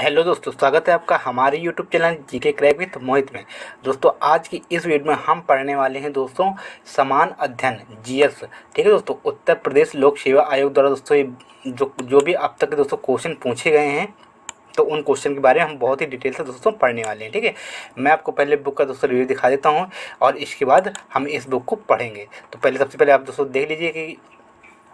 Hello दोस्तों, स्वागत है आपका हमारे YouTube channel GK crack with Mohit में। दोस्तों, आज की इस वीडियो में हम पढ़ने वाले हैं दोस्तों समान अध्ययन जीएस। ठीक है दोस्तों, उत्तर प्रदेश लोक सेवा आयोग द्वारा दोस्तों ये जो भी अब तक के दोस्तों क्वेश्चन पूछे गए हैं, तो उन क्वेश्चन के बारे में हम बहुत ही डिटेल से दोस्तों पढ़ने वाले हैं। ठीक है, मैं आपको पहले बुक का दोस्तों रिव्यू दिखा देता हूँ और इसके बाद हम इस बुक को पढ़ेंगे। तो सबसे पहले आप दोस्तों देख लीजिए कि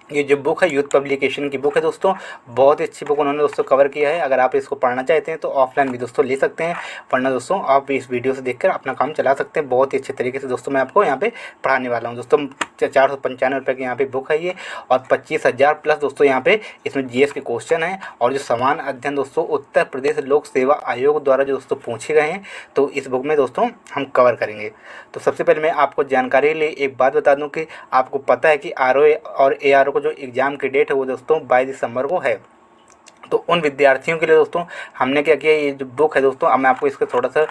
ये जो बुक है यूथ पब्लिकेशन की बुक है दोस्तों, बहुत ही अच्छी बुक उन्होंने दोस्तों कवर किया है। अगर आप इसको पढ़ना चाहते हैं तो ऑफलाइन भी दोस्तों ले सकते हैं, वरना दोस्तों आप इस वीडियो से देखकर अपना काम चला सकते हैं। बहुत ही अच्छे तरीके से दोस्तों मैं आपको यहाँ पे पढ़ाने वाला हूँ दोस्तों। 495 रुपये की यहाँ पे बुक है ये, और 25,000 प्लस दोस्तों यहाँ पे इसमें जीएस के क्वेश्चन हैं। और जो समान अध्ययन दोस्तों उत्तर प्रदेश लोक सेवा आयोग द्वारा जो दोस्तों पूछे गए हैं, तो इस बुक में दोस्तों हम कवर करेंगे। तो सबसे पहले मैं आपको जानकारी के लिए एक बात बता दूँ कि आपको पता है कि आरओए और एआरओ जो एग्ज़ाम की डेट है वो दोस्तों 22 दिसंबर को है। तो उन विद्यार्थियों के लिए दोस्तों हमने क्या किया, ये जो बुक है दोस्तों, अब मैं आपको इसको थोड़ा सा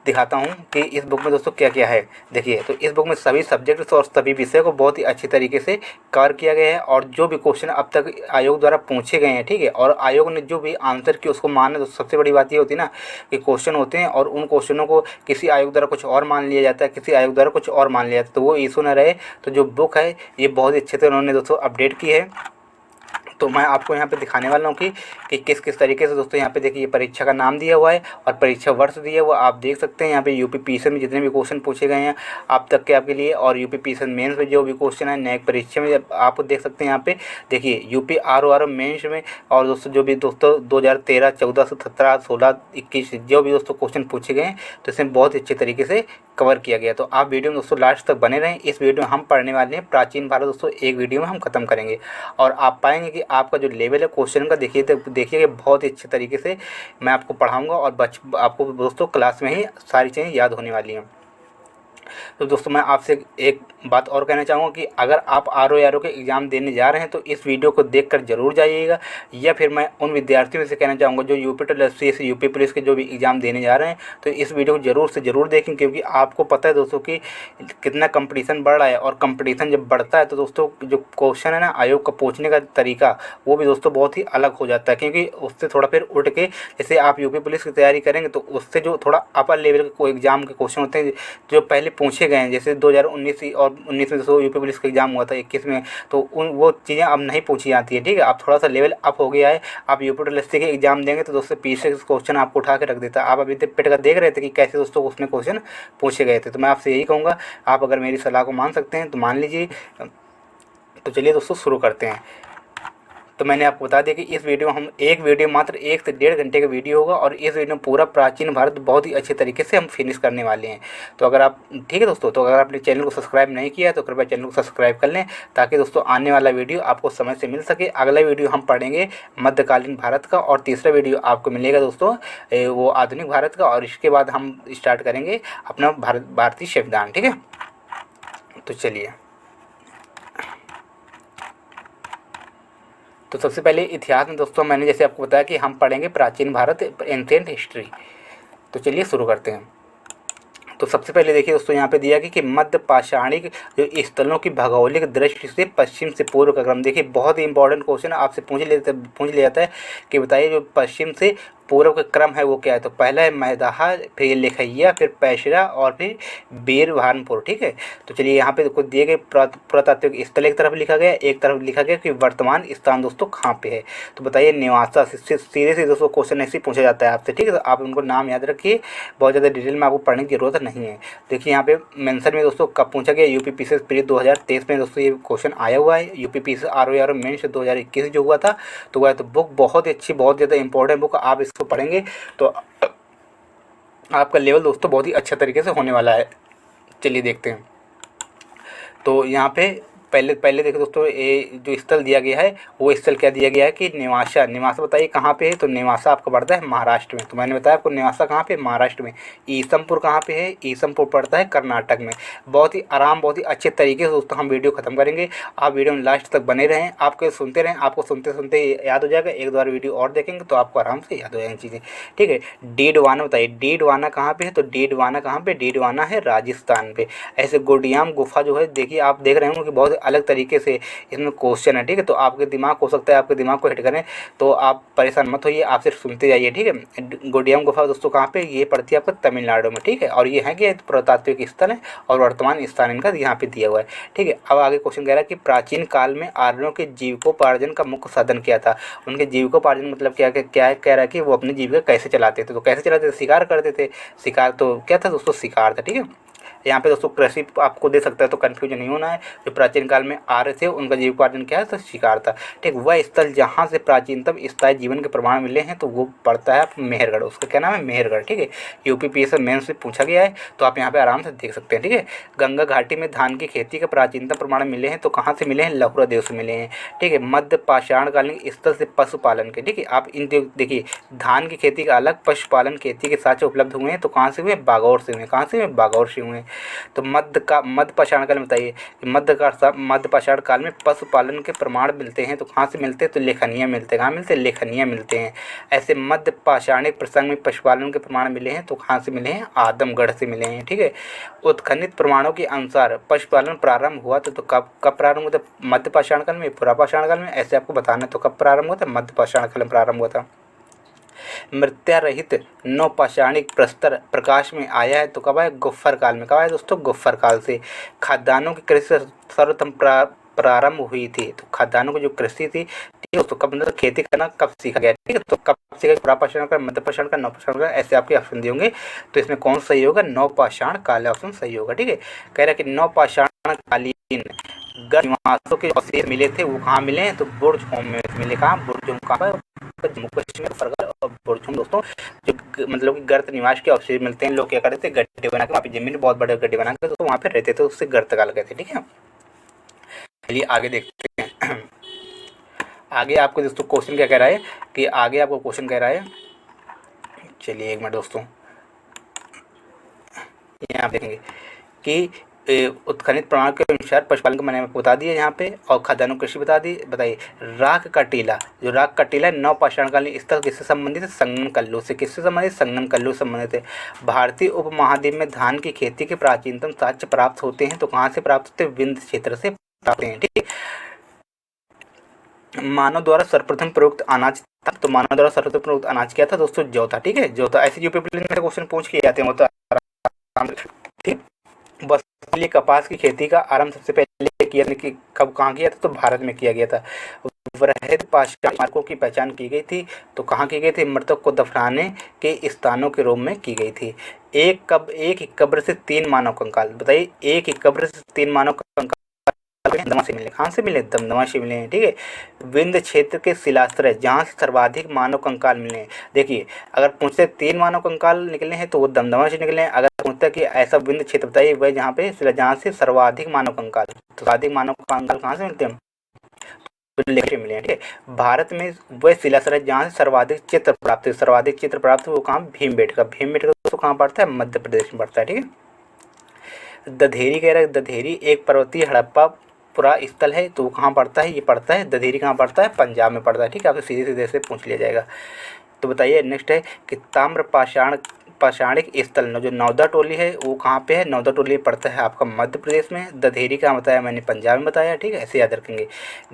दिखाता हूँ कि इस बुक में दोस्तों क्या क्या है। देखिए, तो इस बुक में सभी सब्जेक्ट्स और सभी विषय को बहुत ही अच्छी तरीके से कवर किया गया है, और जो भी क्वेश्चन अब तक आयोग द्वारा पूछे गए हैं, ठीक है, और आयोग ने जो भी आंसर किया उसको मानना। तो सबसे बड़ी बात ये होती है ना कि क्वेश्चन होते हैं और उन क्वेश्चनों को किसी आयोग द्वारा कुछ और मान लिया जाता है, किसी आयोग द्वारा कुछ और मान लिया जाता है, तो वो इशू न रहे। तो जो बुक है ये बहुत ही अच्छे से उन्होंने दोस्तों अपडेट की है। तो मैं आपको यहाँ पे दिखाने वाला हूँ कि किस किस तरीके से दोस्तों यहाँ पे देखिए, ये परीक्षा का नाम दिया हुआ है और परीक्षा वर्ष दिया हुआ आप देख सकते हैं। यहाँ पे यूपी पीएसएन में जितने भी क्वेश्चन पूछे गए हैं अब तक के आपके लिए, और यूपी पीएसएन मेंस में जो भी क्वेश्चन है न्यायिक परीक्षा में आप देख सकते हैं। यहाँ पे देखिए यूपी आरओ मेंस में, और दोस्तों जो भी दोस्तों 2013, 14, 17, 16, 21 जो भी दोस्तों क्वेश्चन पूछे गए हैं, तो इसमें बहुत अच्छे तरीके से कवर किया गया। तो आप वीडियो में दोस्तों लास्ट तक बने रहें। इस वीडियो में हम पढ़ने वाले हैं प्राचीन भारत दोस्तों, एक वीडियो में हम खत्म करेंगे, और आप पाएंगे कि आपका जो लेवल है क्वेश्चन का देखिए बहुत ही अच्छे तरीके से मैं आपको पढ़ाऊंगा, और आपको दोस्तों क्लास में ही सारी चीज़ें याद होने वाली हैं। तो दोस्तों मैं आपसे एक बात और कहना चाहूँगा कि अगर आप आरओ के एग्ज़ाम देने जा रहे हैं तो इस वीडियो को देखकर ज़रूर जाइएगा। या फिर मैं उन विद्यार्थियों से कहना चाहूँगा जो यूपी टेट यूपी पुलिस के जो भी एग्ज़ाम देने जा रहे हैं, तो इस वीडियो को ज़रूर से ज़रूर देखें, क्योंकि आपको पता है दोस्तों कि कितना कंपटीशन बढ़ रहा है, और कंपटीशन जब बढ़ता है तो दोस्तों जो क्वेश्चन है ना आयोग का पूछने का तरीका, वो भी दोस्तों बहुत ही अलग हो जाता है। क्योंकि उससे थोड़ा फिर उठ के, जैसे आप यूपी पुलिस की तैयारी करेंगे तो उससे जो थोड़ा अपर लेवल के कोई एग्ज़ाम के क्वेश्चन होते हैं जो पहले पूछे गए हैं, जैसे 2019 और 19 में दोस्तों यूपी पुलिस का एग्जाम हुआ था, 21 में, तो वो चीज़ें अब नहीं पूछी जाती है। ठीक है, अब थोड़ा सा लेवल अप हो गया है। आप यूपी पुलिस के एग्जाम देंगे तो दोस्तों पीछे क्वेश्चन आपको उठा के रख देता है। आप अभी तक पेट का देख रहे थे कि कैसे दोस्तों उसमें क्वेश्चन पूछे गए थे। तो मैं आपसे यही कहूँगा, आप अगर मेरी सलाह को मान सकते हैं तो मान लीजिए। तो चलिए दोस्तों शुरू करते हैं। तो मैंने आपको बता दिया कि इस वीडियो में हम एक वीडियो मात्र 1 से 1.5 घंटे का वीडियो होगा, और इस वीडियो में पूरा प्राचीन भारत बहुत ही अच्छे तरीके से हम फिनिश करने वाले हैं। तो अगर आप ठीक है दोस्तों, तो अगर आपने चैनल को सब्सक्राइब नहीं किया है तो कृपया चैनल को सब्सक्राइब कर लें, ताकि दोस्तों आने वाला वीडियो आपको समय से मिल सके। अगला वीडियो हम पढ़ेंगे मध्यकालीन भारत का, और तीसरा वीडियो आपको मिलेगा दोस्तों वो आधुनिक भारत का, और इसके बाद हम स्टार्ट करेंगे अपना भारतीय संविधान। ठीक है, तो चलिए। तो सबसे पहले इतिहास में दोस्तों मैंने जैसे आपको बताया कि हम पढ़ेंगे प्राचीन भारत, एंशिएंट हिस्ट्री। तो चलिए शुरू करते हैं। तो सबसे पहले देखिए दोस्तों यहाँ पे दिया कि मध्य पाषाणिक जो स्थलों की भौगोलिक दृष्टि से पश्चिम से पूर्व का क्रम। देखिए बहुत ही इंपॉर्टेंट क्वेश्चन आपसे पूछ लिया जाता है कि बताइए जो पश्चिम से पूर्व का क्रम है वो क्या है। तो पहला है मैदाहा, फिर लिखैया, फिर पैशरा, और फिर बीरभानपुर। ठीक है, तो चलिए यहाँ पे कुछ दिए गए पुरातात्विक स्थल एक तरफ लिखा गया, एक तरफ लिखा गया कि वर्तमान स्थान दोस्तों कहाँ पे है। तो बताइए निवासा। सीधे से दोस्तों क्वेश्चन ऐसे ही पूछा जाता है आपसे। ठीक है, तो आप उनको नाम याद रखिए, बहुत ज़्यादा डिटेल में आपको पढ़ने की जरूरत नहीं है। देखिए यहाँ पे मेंशन में दोस्तों कब पूछा गया, यूपी पीसीएस प्री 2023 में दोस्तों ये क्वेश्चन आया हुआ है। यूपी पीसीएस आरओ मेंस 2021 जो हुआ था, तो वह तो बुक बहुत ही अच्छी, बहुत ज़्यादा इंपॉर्टेंट बुक। आप इसको पढ़ेंगे तो आपका लेवल दोस्तों बहुत ही अच्छा तरीके से होने वाला है। चलिए देखते हैं। तो यहाँ पे पहले देखो दोस्तों, ये जो स्थल दिया गया है वो स्थल क्या दिया गया है कि निवासा। निवासा बताइए कहाँ पे है। तो निवासा आपका पड़ता है महाराष्ट्र में। तो मैंने बताया आपको निवासा कहाँ पे, महाराष्ट्र में। ईसमपुर कहाँ पे है, ईसमपुर पड़ता है कर्नाटक में। बहुत ही आराम, बहुत ही अच्छे तरीके से दोस्तों हम वीडियो खत्म करेंगे। आप वीडियो में लास्ट तक बने रहें, आपको सुनते रहें, आपको सुनते सुनते याद हो जाएगा। एक दो बार वीडियो और देखेंगे तो आपको आराम से याद हो जाएंगी चीज़ें। ठीक है, डीडवाना बताइए, डीडवाना कहाँ पे है। तो डीडवाना कहाँ पे, डीडवाना है राजस्थान पे। ऐसे गोडियाम गुफा जो है, देखिए आप देख रहे होंगे कि बहुत अलग तरीके से इसमें क्वेश्चन है, ठीक है। तो आपके दिमाग हो सकता है आपके दिमाग को हिट करें, तो आप परेशान मत होइए, आप सिर्फ सुनते जाइए, ठीक है। गोडियम गुफा दोस्तों कहाँ पे, ये पड़ती है आपको तमिलनाडु में, ठीक है। और ये है कि पुरातात्विक स्थल है और वर्तमान स्थान इनका यहाँ पे दिया हुआ है, ठीक है। अब आगे क्वेश्चन कह रहा है कि प्राचीन काल में आर्यों के जीविकोपार्जन का मुख्य साधन क्या था। उनके जीविकोपार्जन मतलब क्या क्या कह रहा है कि वो अपनी जीविका कैसे चलाते थे। तो कैसे चलाते थे, शिकार करते थे। शिकार तो क्या था दोस्तों, शिकार था, ठीक है। यहाँ पे दोस्तों कृषि आपको दे सकता है, तो कन्फ्यूजन नहीं होना है। जो प्राचीन काल में आर्य थे उनका जीविकोपार्जन क्या है, तो शिकार था, ठीक। वह स्थल जहाँ से प्राचीनतम स्थायी जीवन के प्रमाण मिले हैं, तो वो पड़ता है मेहरगढ़। उसका क्या नाम है, मेहरगढ़, ठीक है। यूपीपीएससी मेंस से पूछा गया है, तो आप यहाँ पे आराम से देख सकते हैं, ठीक है। गंगा घाटी में धान की खेती के प्राचीनतम प्रमाण मिले हैं, तो कहाँ से मिले हैं, लहुरा देव से मिले हैं, ठीक है। मध्य पाषाणकालीन स्थल से पशुपालन के, ठीक है। आप इन देखिए, धान की खेती का अलग, पशुपालन खेती के साथ उपलब्ध हुए हैं, तो कहाँ से हुए, बागौर से हुए। कहाँ से हुए, बागौर से हुए। तो मध्य पाषाण काल में बताइए, मध्य पाषाण काल में पशुपालन के प्रमाण मिलते हैं, तो कहाँ से मिलते हैं, तो लेखनीय मिलते हैं। कहाँ मिलते हैं, लेखनीय मिलते हैं। ऐसे मध्य पाषाणिक प्रसंग में पशुपालन के प्रमाण मिले हैं, तो कहाँ से मिले हैं, आदमगढ़ से मिले हैं, ठीक है। उत्खनित प्रमाणों के अनुसार पशुपालन प्रारंभ हुआ तो कब प्रारंभ हुआ था, मध्य पाषाण काल में, पुरापाषाण काल में, ऐसे आपको बताना है। तो कब प्रारंभ हुआ था, मध्य पाषाण काल में प्रारंभ हुआ था। मृत्यारहित नवपाषाणिक प्रस्तर प्रकाश में आया है, तो कब आया, गुफ्फर काल में। कब आया दोस्तों, गुफ्फर काल से। खाद्यान्नों की कृषि सर्वप्रथम प्रारंभ हुई थी, तो खाद्यान्नों की जो कृषि थी, ठीक है। तो कब मतलब खेती करना कब सीखा गया, ठीक है। तो कब सीखा, पुरापाषाण का, मध्य पाषाण का, नवपाषाण का, ऐसे आपके ऑप्शन दिए होंगे। तो इसमें कौन सही होगा, नवपाषाण काल ऑप्शन सही होगा, ठीक है। कह रहा है कि नवपाषाण कालीन निवासों के अवशेष मिले थे, वो कहाँ मिले हैं, तो बुर्जहोम में मिले। कहाँ, बुर्जहोम कहाँ पर, जम्मू कश्मीर, फरगढ़ और बुर्जहोम दोस्तों, जो मतलब कि गर्त निवास के अवशेष मिलते हैं। लोग क्या करते थे, गड्ढे बना के, वहाँ पे जमीन बहुत बड़े गड्ढे बना के तो वहाँ पे रहते थे, उससे गर्त काल कहते हैं, ठीक है। चलिए आगे देखते हैं। आगे आपको दोस्तों क्वेश्चन क्या कह रहा है, कि आगे आपको क्वेश्चन कह रहा है, चलिए एक मिनट दोस्तों, यहाँ आप देखेंगे कि उत्खनित प्रमाण के अनुसार पशुपालन के बारे में बता दिया यहाँ पे, और खाद्यान्नों कृषि बता दी। बताइए, राग का टीला, जो राग का टीला नवपाषाणकालीन स्थल किससे संबंधित है, संगम कल्लू से। किससे संबंधित, संगम कल्लू से संबंधित है। भारतीय उपमहाद्वीप में धान की खेती के प्राचीनतम साक्ष्य प्राप्त होते हैं, तो कहाँ से प्राप्त होते हैं, विंध्य क्षेत्र से प्राप्त हैं, ठीक है। मानव द्वारा सर्वप्रथम प्रयुक्त अनाज था, तो मानव द्वारा सर्वप्रथम प्रयुक्त अनाज क्या था दोस्तों, जौ था, ठीक है। जौ था। ऐसे यूपी में क्वेश्चन पूछ के जाते हैं, ठीक। बस लिए कपास की खेती का आरंभ सबसे पहले किया, कि कब कहाँ किया था, तो भारत में किया गया था। वृहद पाषाण मार्कों की पहचान की गई थी, तो कहाँ की गई थी, मृतक को दफनाने के स्थानों के रूप में की गई थी। एक ही कब्र से 3 मानव कंकाल। बताइए, एक ही कब्र से 3 मानव कंकाल दमदमा से मिले। कहाँ से मिले, दमदमा से मिले हैं, ठीक है। विंध्य क्षेत्र के शिलाश्रय जहाँ से सर्वाधिक मानव कंकाल मिले हैं। देखिए, अगर पूछते 3 मानव कंकाल निकले हैं, तो वो दमदमा से निकले हैं। अगर पूछता है कि ऐसा विंध्य क्षेत्र बताइए वह जहाँ पे, जहाँ से सर्वाधिक मानव कंकाल, तो सर्वाधिक मानव कंकाल कहाँ से मिलते हैं, तो लेके मिले हैं, ठीक है। भारत में वह शिलाश्रय जहाँ से सर्वाधिक चित्र प्राप्त है, सर्वाधिक चित्र प्राप्त वो कहाँ, भीमबेटका। भीमबेटका तो कहाँ पड़ता है, मध्य प्रदेश में पड़ता है, ठीक है। दधेरी कह रहा है, दधेरी एक पर्वतीय हड़प्पा पुरा स्थल है, तो वो कहाँ पड़ता है, ये पड़ता है, दधेरी कहाँ पड़ता है, पंजाब में पड़ता है, ठीक है। आपसे सीधे सीधे से पूछ लिया जाएगा। तो बताइए नेक्स्ट है कि ताम्र पाषाणिक स्थल जो नौदा टोली है, वो कहाँ पे है, नौदा टोली पड़ता है आपका मध्य प्रदेश में। दधेरी का बताया मैंने, पंजाब में बताया, ठीक है। ऐसे याद रखेंगे।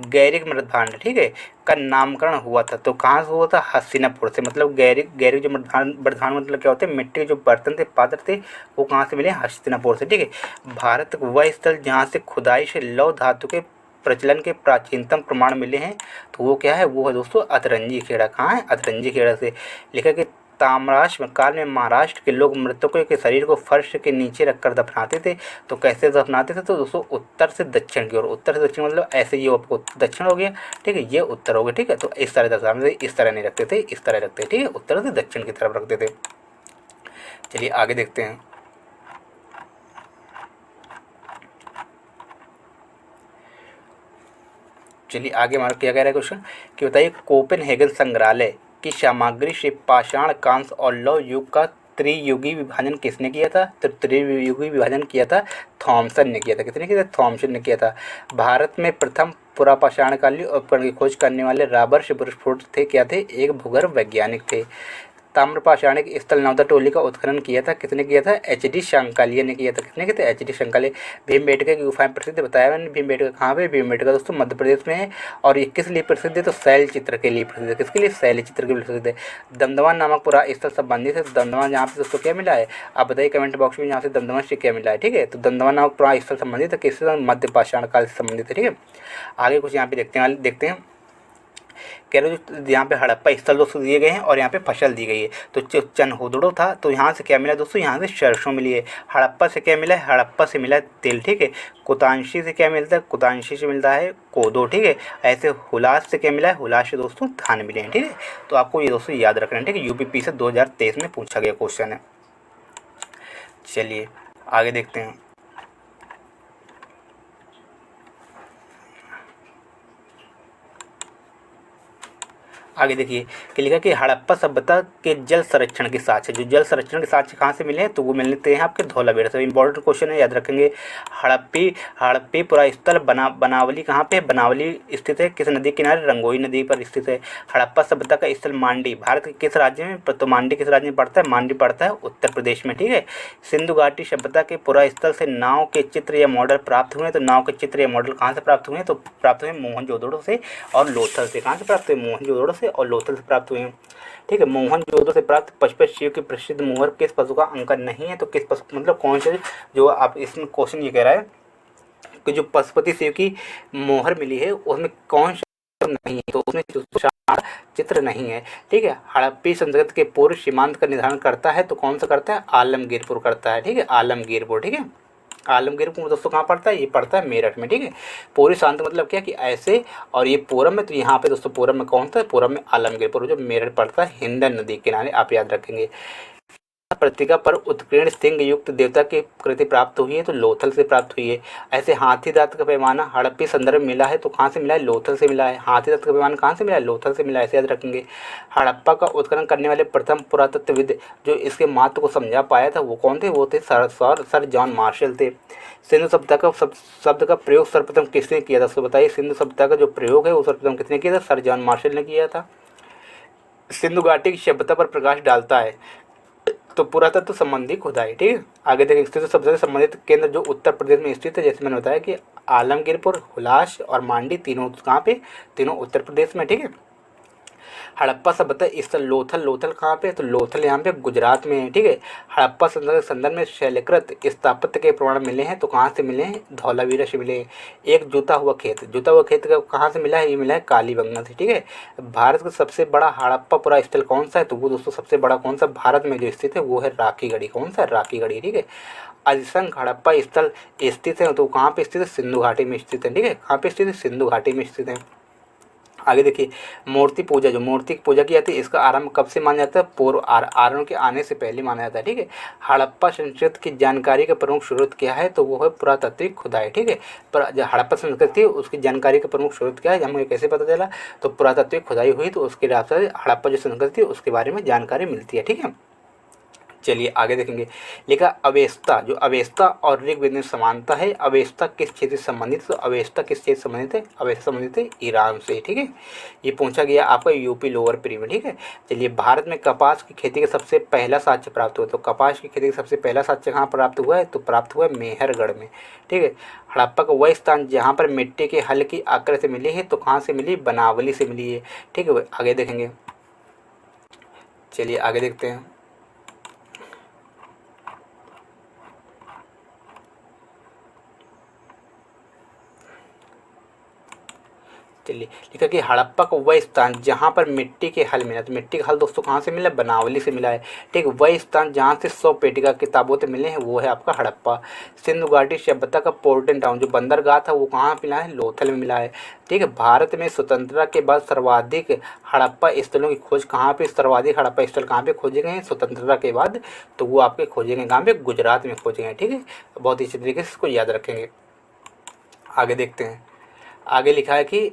गैरिक मृदभांड, ठीक है, का नामकरण हुआ था, तो कहाँ से हुआ था, हस्तिनापुर से। मतलब गैरिक जो मृदभांड मतलब क्या होते हैं, मिट्टी के जो बर्तन थे, पात्र थे, वो कहाँ से मिले, हस्तिनापुर से, ठीक है। भारत वह स्थल जहाँ से खुदाई से लौह धातु के प्रचलन के प्राचीनतम प्रमाण मिले हैं, तो वो क्या है, वो है दोस्तों अतरंजी खेड़ा। कहाँ है, अतरंजी खेड़ा से। लिखा कि ताम्राश्म काल में महाराष्ट्र के लोग मृतकों के शरीर को फर्श के नीचे रखकर दफनाते थे। तो कैसे दफनाते थे, तो दोस्तों उत्तर से दक्षिण की ओर। उत्तर से दक्षिण मतलब ऐसे, ये आपको दक्षिण हो गया, ठीक है, ये उत्तर हो गया, ठीक है। तो इस तरह दफनाते थे, इस तरह नहीं रखते थे, इस तरह रखते थे, ठीक है। उत्तर से दक्षिण की तरफ रखते थे। चलिए आगे देखते हैं। चलिए आगे हमारा क्या कह रहा है क्वेश्चन, कि बताइए कोपेनहेगन संग्रहालय की सामग्री से पाषाण, कांस्य और लौह युग का त्रियुगी विभाजन किसने किया था, तो त्रियुगी विभाजन किया था थॉमसन ने किया था। किसने किया था, थॉमसन ने किया था। भारत में प्रथम पुरापाषाणकालीन उपकरण की खोज करने वाले रॉबर्ट ब्रुसफोर्ड थे, क्या थे, एक भूगर्भ वैज्ञानिक थे। ताम्रपाषाणिक स्थल नवदा टोली का उत्खनन किया था, किसने किया था? एच.डी. शांकालिय ने किया था। किसने किया था? एच.डी. शांकालिय। भीमबेटका की गुफाएं प्रसिद्ध बताया मैंने। भीमबेटका कहाँ पे? भीमबेटका दोस्तों मध्य प्रदेश में है। और ये किस लिए प्रसिद्ध है? तो शैल चित्र के लिए प्रसिद्ध है। किसके लिए? शैल चित्र के लिए प्रसिद्ध है। दमदमा नामक पुरा स्थल संबंधित है। दमदमा यहाँ पे दोस्तों क्या मिला है? आप बताइए कमेंट बॉक्स में, यहाँ से दमदमा से क्या मिला है। ठीक है, तो दमदमा नामक पुरा स्थल संबंधित है किससे? मध्य पाषाण काल से संबंधित है। ठीक है, आगे कुछ यहाँ पे देखते हैं। कह रहे जो यहाँ पे हड़प्पा स्थल दोस्तों दिए गए हैं और यहाँ पे फसल दी गई है। तो जो चनहुदड़ो था तो यहाँ से क्या मिला दोस्तों? यहाँ से सरसों मिली है। हड़प्पा से क्या मिला है? हड़प्पा से मिला है तिल। ठीक है, कुतांशी से क्या मिलता है? कुतांशी से मिलता है कोदो। ठीक है, ऐसे हुलास से क्या मिला है? हुलास से दोस्तों धान मिले हैं। ठीक है, तो आपको ये दोस्तों याद रखना है। ठीक है, यूपीपी से 2023 में पूछा गया क्वेश्चन है। चलिए आगे देखते हैं। आगे देखिए कि लिखा कि हड़प्पा सभ्यता के जल संरक्षण के साक्ष्य, जो जल संरक्षण के साक्ष्य कहाँ से मिले हैं? तो वो मिलते हैं आपके धौलावीरा से। इंपॉर्टेंट क्वेश्चन है, याद रखेंगे। हड़प्पी पुरा स्थल बनावली कहाँ पे? बनावली स्थित है। किस नदी के किनारे? रंगोई नदी पर स्थित है। हड़प्पा सभ्यता का स्थल मांडी भारत के किस राज्य में? तो मांडी किस राज्य में पड़ता है? मांडी पड़ता है उत्तर प्रदेश में। ठीक है, सिंधु घाटी सभ्यता के पुरा स्थल से नाव के चित्र या मॉडल प्राप्त हुए। तो नाव के चित्र या मॉडल कहाँ से प्राप्त हुए? तो प्राप्त हुए मोहनजोदड़ो से और लोथल से। कहाँ से प्राप्त हुए? मोहनजोदड़ो और लोथल से प्राप्त हुए हैं। ठीक है, मोहनजोदड़ो से प्राप्त पशुपति शिव की प्रसिद्ध मोहर किस पशु का अंकन नहीं है? तो किस पशु, मतलब कौन से, जो आप इसमें क्वेश्चन ये कह रहा है कि जो पशुपति शिव की मोहर मिली है उसमें कौन सा नहीं है? तो उसमें चित्र नहीं है। ठीक है, हड़प्पी संस्कृति के पूर्व सीमांत का निर्धारण करता है तो कौन सा करता है? आलमगीरपुर करता है। ठीक है, आलमगीरपुर। ठीक है, आलमगीरपुर दोस्तों कहाँ पड़ता है? ये पड़ता है मेरठ में। ठीक है, पूरी शांत मतलब क्या कि ऐसे, और ये पूरब में, तो यहाँ पे दोस्तों पूरब में कौन था? पूरब में आलमगीरपुर, जो मेरठ पड़ता है हिंडन नदी के किनारे, आप याद रखेंगे। पत्रिका पर उत्कीर्ण सिंह युक्त देवता की कृति प्राप्त हुई है तो लोथल से प्राप्त हुई है। ऐसे हाथी दांत का पैमाना हड़प्पी संदर्भ में मिला है तो कहाँ से मिला है? लोथल से मिला है। हाथी दांत का पैमाना कहाँ से मिला है? लोथल से मिला है, ऐसे याद रखेंगे। हड़प्पा का उत्खनन करने वाले प्रथम पुरातत्वविद जो इसके महत्व को समझा पाया था वो कौन थे? वो थे सर जॉन मार्शल थे। सिंधु सभ्यता का शब्द का प्रयोग सर्वप्रथम किसने किया था? तो बताइए, सिंधु सभ्यता का जो प्रयोग है वो सर्वप्रथम किसने किया था? सर जॉन मार्शल ने किया था। सिंधु घाटी की सभ्यता पर प्रकाश डालता है तो पुरातत्व संबंधी खुदाई। ठीक है, आगे देखें। स्थित सबसे संबंधित केंद्र जो उत्तर प्रदेश में स्थित है, जैसे मैंने बताया कि आलमगीरपुर, हुलास और मांडी तीनों कहाँ पे? तीनों उत्तर प्रदेश में। ठीक है, हड़प्पा सभ्यता स्थल लोथल कहाँ पे? तो लोथल यहाँ पे गुजरात में है। ठीक है, हड़प्पा संदर्भ में शैलकृत स्थापत्य के प्रमाण मिले हैं तो कहाँ से मिले हैं? धौलावीरा से मिले हैं। एक जुता हुआ खेत का कहाँ से मिला है? ये मिला है कालीबंगा से। ठीक है, भारत का सबसे बड़ा हड़प्पा पुरा स्थल कौन सा है? तो वो दोस्तों सबसे बड़ा कौन सा भारत में जो स्थित है वो है राखीगढ़ी। कौन सा? राखीगढ़ी। ठीक है, अधिसंख्य हड़प्पा स्थल स्थित है तो कहाँ पे स्थित है? सिंधु घाटी में स्थित है। ठीक है, कहाँ पे स्थित है? सिंधु घाटी में स्थित है। आगे देखिए, मूर्ति पूजा, जो मूर्ति की पूजा की जाती है इसका आरंभ कब से माना जाता है? पूर्व आर्यों के आने से पहले माना जाता है। ठीक है, हड़प्पा संस्कृति की जानकारी का प्रमुख स्रोत क्या है? तो वो है पुरातात्विक खुदाई। ठीक है, पर जो हड़प्पा संस्कृति उसकी जानकारी का प्रमुख स्रोत क्या है? हमें कैसे पता चला? तो पुरातात्विक खुदाई हुई तो उसके हिसाब से हड़प्पा जो संस्कृति है उसके बारे में जानकारी मिलती है। ठीक है, चलिए आगे देखेंगे। लिखा अवेस्ता, जो अवेस्ता और ऋग्वेद में समानता है। अवेस्ता किस क्षेत्र से संबंधित? तो अवेस्ता किस क्षेत्र से संबंधित है? अवेस्ता संबंधित है ईरान से। ठीक है, ये पूछा गया आपका यूपी लोअर प्री में। ठीक है, चलिए, भारत में कपास की खेती का सबसे पहला साक्ष्य प्राप्त हुआ। तो कपास की खेती का सबसे पहला साक्ष्य कहाँ प्राप्त हुआ है? तो प्राप्त हुआ है मेहरगढ़ में। ठीक है, हड़प्पा का वह स्थान जहाँ पर मिट्टी के हल की आकृति मिली है तो कहाँ से मिली? बनावली से मिली है। ठीक है, आगे देखेंगे। चलिए आगे देखते हैं। चलिए, लिखा कि हड़प्पा का वह स्थान जहाँ पर मिट्टी के हल मिला। तो मिट्टी का हल दोस्तों कहाँ से मिला? बनावली से मिला है। ठीक, वह स्थान जहाँ से 100 पेटिका के ताबूत मिले हैं वो है आपका हड़प्पा। सिंधु घाटी सभ्यता का पोर्टन टाउन जो बंदरगाह था वो कहाँ मिला है? लोथल में मिला है। ठीक है, भारत में स्वतंत्रता के बाद सर्वाधिक हड़प्पा स्थलों की खोज कहाँ पे? सर्वाधिक हड़प्पा स्थल कहाँ पे खोजे गए हैं स्वतंत्रता के बाद? तो वो आपके खोजे गए कहाँ पे? गुजरात में खोजे गए। ठीक है, बहुत अच्छी तरीके से इसको याद रखेंगे। आगे देखते हैं। आगे लिखा है कि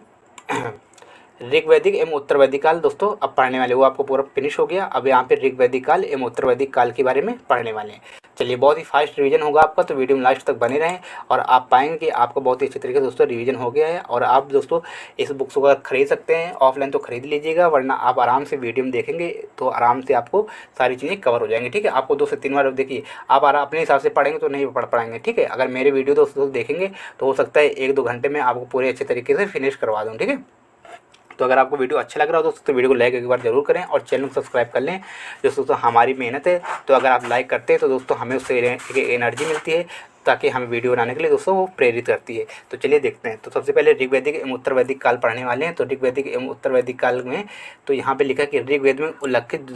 ऋग्वैदिक एवं उत्तर वैदिक काल दोस्तों अब पढ़ने वाले, वो आपको पूरा फिनिश हो गया। अब यहाँ पे ऋग्वैदिक काल एवं उत्तर वैदिक काल के बारे में पढ़ने वाले हैं। चलिए, बहुत ही फास्ट रिवीजन होगा आपका, तो वीडियो में लास्ट तक बने रहें और आप पाएंगे कि आपका बहुत ही अच्छे तरीके से दोस्तों रिवीजन हो गया है। और आप दोस्तों इस बुक्स को अगर खरीद सकते हैं ऑफलाइन तो खरीद लीजिएगा, वरना आप आराम से वीडियो में देखेंगे तो आराम से आपको सारी चीज़ें कवर हो जाएंगी। ठीक है, आपको 2 से 3 बार देखिए, आप अपने हिसाब से पढ़ेंगे तो नहीं पढ़ पाएंगे। ठीक है, अगर मेरे वीडियो दोस्तों देखेंगे तो हो सकता है 1-2 घंटे में आपको पूरे अच्छे तरीके से फिनिश करवा दूँ। ठीक है, तो अगर आपको वीडियो अच्छा लग रहा हो दोस्तों तो वीडियो को लाइक एक बार जरूर करें और चैनल को सब्सक्राइब कर लें। दोस्तों हमारी मेहनत है, तो अगर आप लाइक करते हैं तो दोस्तों हमें उससे एनर्जी मिलती है, ताकि हमें वीडियो बनाने के लिए दोस्तों वो प्रेरित करती है। तो चलिए देखते हैं। तो सबसे पहले ऋग्वैदिक एवं उत्तर वैदिक काल पढ़ने वाले हैं। तो ऋग्वैदिक एवं उत्तर वैदिक काल में तो यहाँ पे लिखा कि ऋग्वेद में उल्लेखित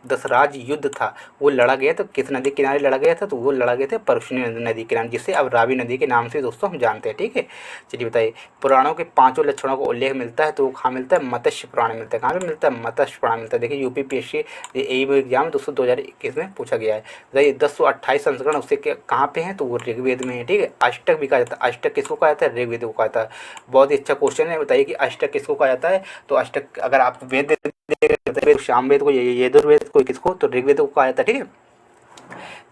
दसराज युद्ध था, वो लड़ा गया था किस नदी किनारे लड़ा गया था, तो वो लड़ा गया था परशुनी नदी किनारे, जिससे अब रावी नदी के नाम से दोस्तों हम जानते हैं। ठीक है, चलिए बताइए, पुराणों के 5 लक्षणों का उल्लेख मिलता है, तो वो कहाँ मिलता है? मत्स्य पुराण मिलता है। कहाँ पे मिलता है? मत्स्य पुराण मिलता है। देखिए यूपीपीएससी एग्जाम दोस्तों 2021 में पूछा गया है। बताइए 1028 संस्करण उससे कहाँ पे हैं? तो वो ऋग्वेद में है। ठीक है, अष्टक भी कहा जाता है। अष्टक किसको कहा जाता है? ऋग्वेद को कहा जाता है। बहुत ही अच्छा क्वेश्चन है। बताइए कि अष्टक किसको कहा जाता है? तो अष्टक अगर आप वेद सामवेद को, यजुर्वेद को, किसको? तो ऋग्वेद को कहा जाता है। ठीक है,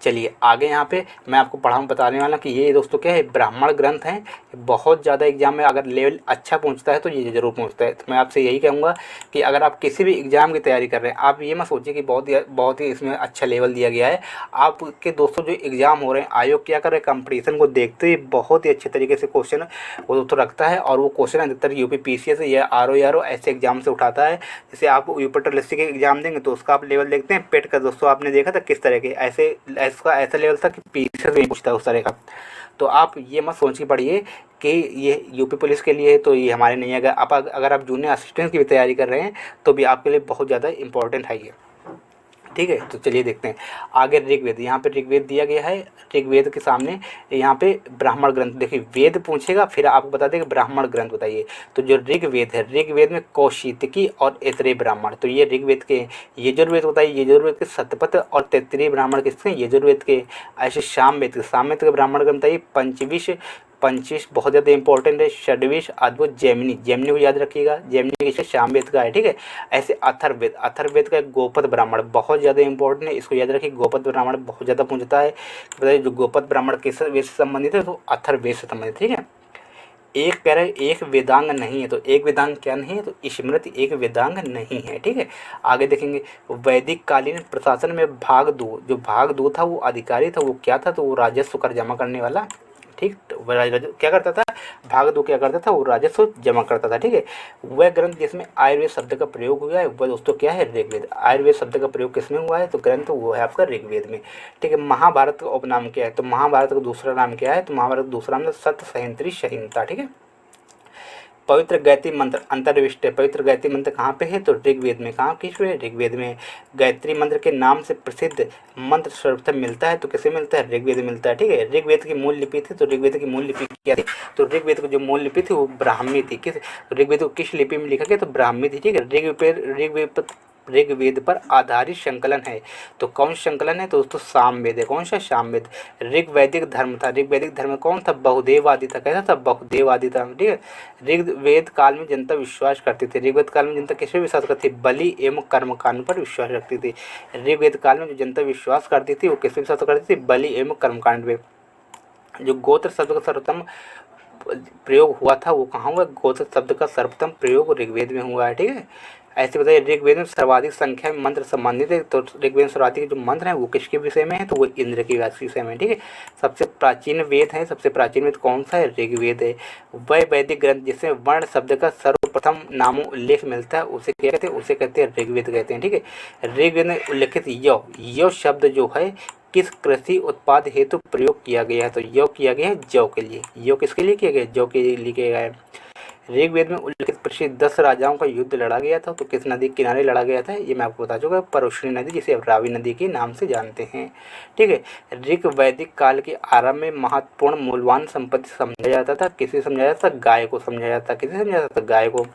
चलिए आगे यहाँ पे मैं आपको बताने वाला हूँ कि ये दोस्तों क्या है, ब्राह्मण ग्रंथ हैं। बहुत ज़्यादा एग्जाम में अगर लेवल अच्छा पहुँचता है तो ये ज़रूर पहुँचता है। तो मैं आपसे यही कहूँगा कि अगर आप किसी भी एग्ज़ाम की तैयारी कर रहे हैं, आप ये मत सोचिए कि बहुत ही इसमें अच्छा लेवल दिया गया है। आपके दोस्तों जो एग्ज़ाम हो रहे हैं, आयोग क्या कर रहे हैं, कंपटीशन को देखते हुए बहुत ही अच्छे तरीके से क्वेश्चन वो दोस्तों रखता है। और वो क्वेश्चन अधिकतर यूपीपीसीएस या आरओ ऐसे एग्जाम से उठाता है। जैसे आप यूपी लिस्ट के एग्जाम देंगे तो उसका आप लेवल देखते हैं। पेट का दोस्तों आपने देखा था किस तरह के, ऐसे इसका ऐसा लेवल था कि पीछे से नहीं पूछता उस तरह का। तो आप ये मत सोच के पढ़िए कि ये यूपी पुलिस के लिए है तो ये हमारे नहीं है। अगर आप जूनियर असिस्टेंट की भी तैयारी कर रहे हैं तो भी आपके लिए बहुत ज़्यादा इंपॉर्टेंट है ये। ठीक है, तो चलिए देखते हैं आगे। ऋग्वेद, यहाँ पे ऋग्वेद दिया गया है। ऋग्वेद के सामने यहाँ पे ब्राह्मण ग्रंथ, देखिए वेद पूछेगा फिर आपको बता देगा ब्राह्मण ग्रंथ बताइए। तो जो ऋग्वेद है, ऋग्वेद में कौशितकी और ऐतरेय ब्राह्मण, तो ये ऋग्वेद के। यजुर्वेद बताइए, यजुर्वेद के शतपथ और तैत्तिरीय ब्राह्मण किसके? यजुर्वेद के। ऐसे सामवेद के ब्राह्मण ग्रंथ बताइए पंचविश बहुत ज़्यादा इंपॉर्टेंट है। षड्विश, अद्भुत, जैमिनी, जैमिनी को याद रखिएगा, जैमिनी किसका? सामवेद का है। ठीक है, ऐसे अथर्ववेद का गोपद ब्राह्मण बहुत ज़्यादा इंपॉर्टेंट है, इसको याद रखिए। गोपद ब्राह्मण बहुत ज़्यादा पूछता है। बताइए जो गोपद ब्राह्मण किस वेद से संबंधित है? तो अथर्ववेद से संबंधित। ठीक है, एक कह रहे एक वेदांग नहीं है, तो एक वेदांग क्या नहीं है? तो स्मृति एक वेदांग नहीं है। ठीक है, आगे देखेंगे। वैदिक कालीन प्रशासन में भाग 2, जो भाग 2 था वो अधिकारी था, वो क्या था? तो वो राजस्व कर जमा करने वाला। ठीक, तो क्या करता था? भाग 2 क्या करता था? वो राजस्व जमा करता था। ठीक है, वह ग्रंथ जिसमें आयुर्वेद शब्द का प्रयोग हुआ है वह दोस्तों क्या है? ऋग्वेद। आयुर्वेद शब्द का प्रयोग किसमें हुआ है? तो ग्रंथ वो है आपका ऋग्वेद में। ठीक है, महाभारत का उपनाम क्या है? तो महाभारत का दूसरा नाम क्या है? तो महाभारत का दूसरा नाम सत्य संहित्री संहिता। ठीक है, पवित्र गायत्री मंत्र अंतर्विष्ट है। पवित्र गायत्री मंत्र कहाँ पे है? तो ऋग्वेद में। कहाँ किस में? ऋग्वेद में। गायत्री मंत्र के नाम से प्रसिद्ध मंत्र सर्वप्रथम मिलता है तो किसे मिलता है? ऋग्वेद में मिलता है। ठीक है, ऋग्वेद की मूल लिपि थी, तो ऋग्वेद की मूल लिपि क्या थी? तो ऋग्वेद की जो मूल लिपि थी वो ब्राह्मी थी। किस ऋग्वेद को किस लिपि में लिखा गया? तो ब्राह्मी थी। ठीक है, ऋग्वेद पर आधारित संकलन है। तो कौन संकलन है? तो दोस्तों सामवेद है। कौन सा? सामवेद। ऋग्वैदिक धर्म था। ऋग्वैदिक धर्म कौन था? बहुदेववादी था। कैसा था? बहुदेववादी था। ठीक है, ऋग्वेद काल में जनता विश्वास करती थी। ऋग्वेद काल में जनता किस पे विश्वास करती थी? बलि एवं कर्मकांड पर विश्वास रखती थी। ऋग्वेद काल में जो जनता विश्वास करती थी वो किस पे विश्वास करती थी? बलि एवं कर्मकांड पे। जो गोत्र शब्द का सर्वप्रथम प्रयोग हुआ था वो कहाँ हुआ? गोत्र शब्द का सर्वप्रथम प्रयोग ऋग्वेद में हुआ है। ठीक है, ऐसे बताइए ऋग्वेद में सर्वाधिक संख्या में मंत्र संबंधित है। तो ऋग्वेद में सर्वाधिक जो मंत्र हैं वो किसके विषय में है? तो वो इंद्र के विषय में। ठीक है, सबसे प्राचीन वेद है, सबसे प्राचीन वेद कौन सा है? ऋग्वेद है। वह वैदिक ग्रंथ जिसमें वर्ण शब्द का सर्वप्रथम नामों उल्लेख मिलता है उसे क्या कहते हैं? उसे कहते हैं ऋग्वेद कहते हैं। ठीक है, ऋग्वेद में उल्लेखित यौ शब्द जो है किस कृषि उत्पाद हेतु प्रयोग किया गया है? तो यौ किया गया है जौ के लिए। यौ किसके लिए किया गया? जौ के लिए किया गया है। ऋग्वेद में उल्लेखित प्रसिद्ध 10 राजाओं का युद्ध लड़ा गया था, तो किस नदी के किनारे लड़ा गया था? ये मैं आपको बता चुका। परुष्णी नदी, जिसे अब रावी नदी के नाम से जानते हैं। ठीक है, ऋग वैदिक काल के आरंभ में महत्वपूर्ण मूल्यवान संपत्ति समझा जाता था। किसे समझा जाता था? गाय को समझा जाता था। किसे समझा जाता था? गाय को।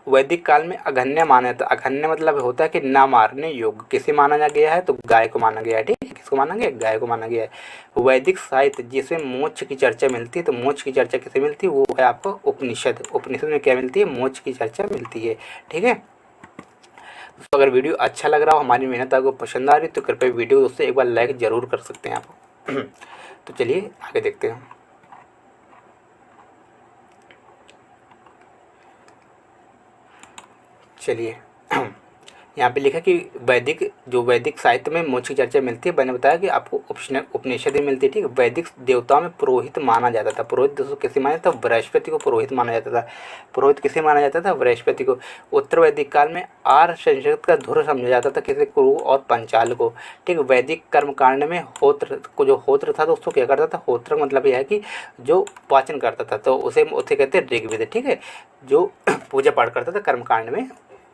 वैदिक काल में अघन्य माना था। अघन्य मतलब होता है कि ना मारने योग्य। किसे माना गया है? तो गाय को माना गया है। ठीक है, किसको माना गया? गाय को माना गया है। वैदिक साहित्य जिसमें मोक्ष की चर्चा मिलती है, तो मोक्ष की चर्चा किसे मिलती है? वो है आपको उपनिषद। उपनिषद में क्या मिलती है? मोक्ष की चर्चा मिलती है। ठीक है, तो अगर वीडियो अच्छा लग रहा हो, हमारी मेहनत आपको पसंद आ रही है, तो कृपया वीडियो दोस्तों एक बार लाइक जरूर कर सकते हैं आप। तो चलिए आगे देखते हैं। चलिए यहाँ पे लिखा कि वैदिक साहित्य में मोक्ष की चर्चा मिलती है। मैंने बताया कि आपको उपनिषद ही मिलती है। ठीक है, वैदिक देवताओं में पुरोहित माना जाता था। पुरोहित दोस्तों किसे माना जाता था? बृहस्पति को पुरोहित माना जाता था। पुरोहित किसे माना जाता था? बृहस्पति को। उत्तर वैदिक काल में आर्य संस्कृत का धुर समझा जाता था किसे? कुरु और पंचाल को। ठीक है, वैदिक कर्मकांड में होत्र को, जो होत्र था दोस्तों क्या करता था? होत्र मतलब यह है कि जो वाचन करता था, तो उसे कहते हैं ऋग्वेद। ठीक है, जो पूजा पाठ करता था कर्मकांड में,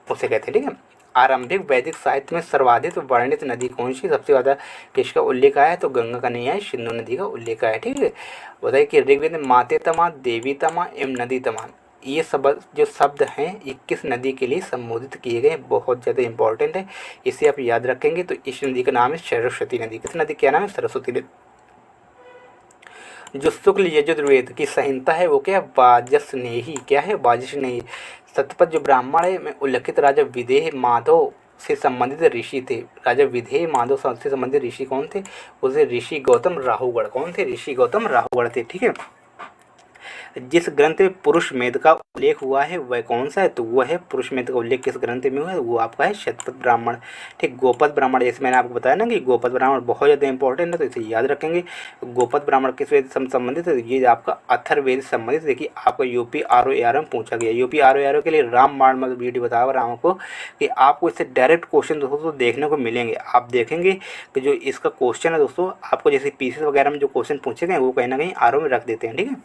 उसे कहते हैं। ठीक है, आरंभिक वैदिक साहित्य में सर्वाधिक वर्णित नदी कौन सी? सबसे ज़्यादा किसका उल्लेख आया है? तो गंगा का नहीं है, सिंधु नदी का उल्लेख आया है। ठीक है, बताइए कि ऋग्वेद में माते तमा, देवी तमा एवं नदी तमा, ये सब जो शब्द हैं ये किस नदी के लिए संबोधित किए गए? बहुत ज़्यादा इंपॉर्टेंट है, इसे आप याद रखेंगे। तो इस नदी का नाम है सरस्वती नदी। किस नदी क्या नाम है? सरस्वती नदी। जो शुक्ल यजुर्वेद की संहिता है वो क्या है? वाजस्नेही। क्या है? वाजस्नेही। शतपथ जो ब्राह्मण है में उल्लिखित राजा विदेह माधव से संबंधित ऋषि थे। राजा विदेह माधव से संबंधित ऋषि कौन थे? उसे ऋषि गौतम राहुगढ़। कौन थे? ऋषि गौतम राहुगढ़ थे। ठीक है, जिस ग्रंथ में पुरुष मेध का उल्लेख हुआ है वह कौन सा है? तो वह है, पुरुष मेध का उल्लेख किस ग्रंथ में हुआ है? वो आपका है शतपथ ब्राह्मण। ठीक, गोपद ब्राह्मण, जैसे मैंने आपको बताया ना कि गोपद ब्राह्मण बहुत ज़्यादा इंपॉर्टेंट है, तो इसे याद रखेंगे। गोपद ब्राह्मण किस वेद से संबंधित है? ये आपका अथर्ववेद से संबंधित। देखिए आपको यूपी ROAR में पूछा गया। यूपी ROAR के लिए रामबाण मतलब वीडियो बताया रहा हूँ आपको कि आपको इससे डायरेक्ट क्वेश्चन दोस्तों देखने को मिलेंगे। आप देखेंगे कि जो इसका क्वेश्चन है दोस्तों, आपको जैसे पीसीएस वगैरह में जो क्वेश्चन पूछे गए वो कहीं ना कहीं RO में रख देते हैं। ठीक है,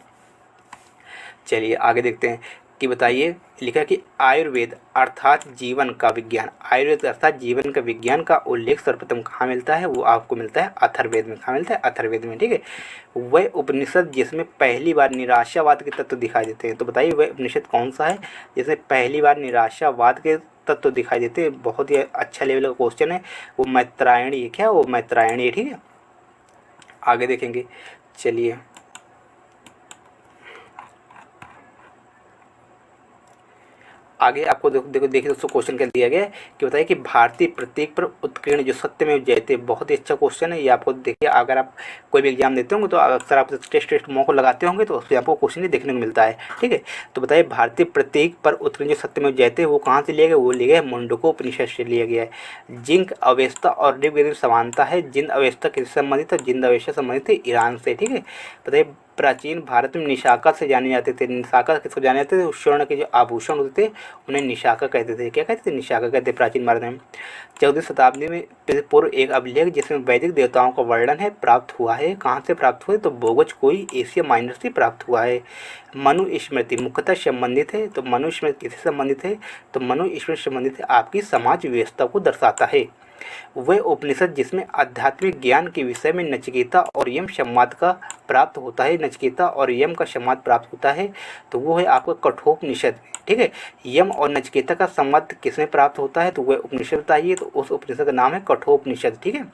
चलिए आगे देखते हैं कि बताइए, लिखा कि आयुर्वेद अर्थात जीवन का विज्ञान, आयुर्वेद अर्थात जीवन का विज्ञान का उल्लेख सर्वप्रथम कहाँ मिलता है? वो आपको मिलता है अथर्ववेद में। कहाँ मिलता है? अथर्ववेद में। ठीक है, वह उपनिषद जिसमें पहली बार निराशावाद के तत्व दिखाई देते हैं। तो बताइए वह उपनिषद कौन सा है जिसमें पहली बार निराशावाद के तत्व दिखाई देते हैं? बहुत ही अच्छा लेवल का क्वेश्चन है। वो मैत्रायणी है। क्या? वो मैत्रायणी है। ठीक है, आगे देखेंगे। चलिए आगे आपको देखिए दोस्तों क्वेश्चन क्या दिया गया है कि बताइए कि भारतीय प्रतीक पर उत्कीर्ण जो सत्यमेव जयते। बहुत ही अच्छा क्वेश्चन है ये। आपको देखिए अगर आप कोई भी एग्जाम देते होंगे तो अक्सर आप टेस्ट मौका लगाते होंगे तो उसमें आपको क्वेश्चन ही देखने को मिलता है। ठीक है, तो बताइए भारतीय प्रतीक पर उत्कीर्ण जो सत्यमेव जयते वो कहाँ से लिए गए? वो लिए गए मुंडकोपनिषद से लिया गया है। जिंक अवस्था और ऋग्वेद में समानता है। जिंद अवस्था किससे संबंधित है? जिंद अवस्था संबंधित है ईरान से। ठीक है, बताइए प्राचीन भारत में निशाका से जाने जाते थे। निशाका किसको जाने जाते थे? स्वर्ण के जो आभूषण होते थे उन्हें निशाका कहते थे। क्या कहते थे? निशाका कहते थे प्राचीन भारत में। 14वीं शताब्दी में पूर्व एक अभिलेख जिसमें वैदिक देवताओं का वर्णन है प्राप्त हुआ है। कहाँ से प्राप्त हुआ है? तो बोगज कोई एशिया माइनर से प्राप्त हुआ है। मनु स्मृति मुख्यतः संबंधित है। तो मनु स्मृति किससे संबंधित है? तो मनु स्मृति संबंधित है आपकी समाज व्यवस्था को दर्शाता है। वह उपनिषद जिसमें आध्यात्मिक ज्ञान के विषय में नचिकेता और यम संवाद का प्राप्त होता है। नचिकेता और यम का संवाद प्राप्त होता है तो वो है आपका कठोपनिषद। ठीक है, यम और नचिकेता का संवाद किसमें प्राप्त होता है? तो वह उपनिषद बताइए। तो उस उपनिषद का नाम है कठोपनिषद। ठीक है,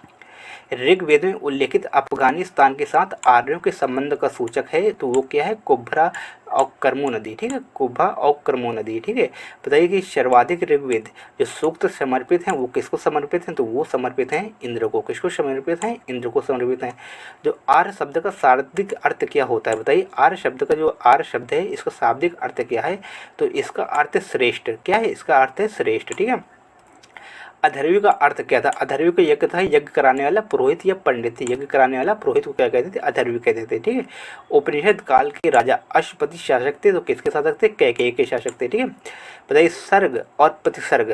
ऋग्वेद में उल्लेखित अफगानिस्तान के साथ आर्यों के संबंध का सूचक है। तो वो क्या है? कुब्रा और कर्मो नदी। ठीक है, कुब्रा और कर्मो नदी। ठीक है, बताइए कि सर्वाधिक ऋग्वेद जो सूक्त समर्पित हैं वो किसको समर्पित हैं? तो वो समर्पित हैं इंद्र को। किसको समर्पित हैं? इंद्र को समर्पित हैं। जो आर्य शब्द का शाब्दिक अर्थ क्या होता है? बताइए आर्य शब्द का जो आर्य शब्द है इसका शाब्दिक अर्थ क्या है? तो इसका अर्थ श्रेष्ठ। क्या है? इसका अर्थ है श्रेष्ठ। ठीक है, अधर्वी का अर्थ क्या था? अधर्वी का यज्ञ था यज्ञ कराने वाला पुरोहित या पंडित। यज्ञ कराने वाला पुरोहित को क्या कहते थे? अधर्वी कहते थे। ठीक है, उपनिषद काल के राजा अश्वपति शासक थे। तो किसके शासक थे? कैकेयी के शासक थे। ठीक है, बताइए सर्ग और प्रतिसर्ग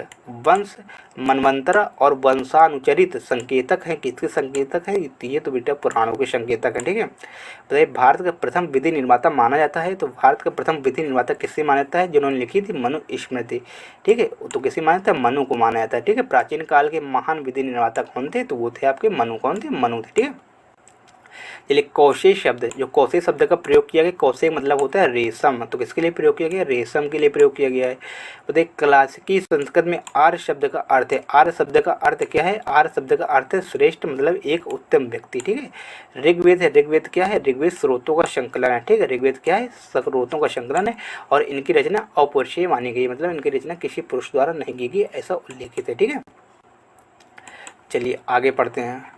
वंश मनवंतर और वंशानुचरित संकेतक हैं। किसके संकेतक हैं? ये तो बेटा पुराणों के संकेतक हैं। ठीक है, बताइए भारत का प्रथम विधि निर्माता माना जाता है। तो भारत का प्रथम विधि निर्माता किससे माना जाता है? जिन्होंने लिखी थी मनु स्मृति। ठीक है, तो किसे माना जाता है? मनु को माना जाता है। ठीक है, प्राचीन काल के महान विधि निर्माता कौन थे? तो वो थे आपके मनु। कौन थे? मनु थे। ठीक है, चलिए कौशे शब्द, जो कौशे शब्द का प्रयोग किया गया, कौशे मतलब होता है रेशम, तो किसके लिए प्रयोग किया गया, रेशम के लिए प्रयोग किया गया है। बताइए क्लासिकी संस्कृत में आर्य शब्द का अर्थ है, आर्य शब्द का अर्थ क्या है, आर्य शब्द का अर्थ है श्रेष्ठ मतलब एक उत्तम व्यक्ति, ठीक है। ऋग्वेद है, ऋग्वेद क्या है, ऋग्वेद स्रोतों का संकलन है, ठीक है, ऋग्वेद क्या है, स्रोतों का संकलन है और इनकी रचना अपौरुषीय मानी गई, मतलब इनकी रचना किसी पुरुष द्वारा नहीं की गई ऐसा उल्लेखित है, ठीक है। चलिए आगे पढ़ते हैं।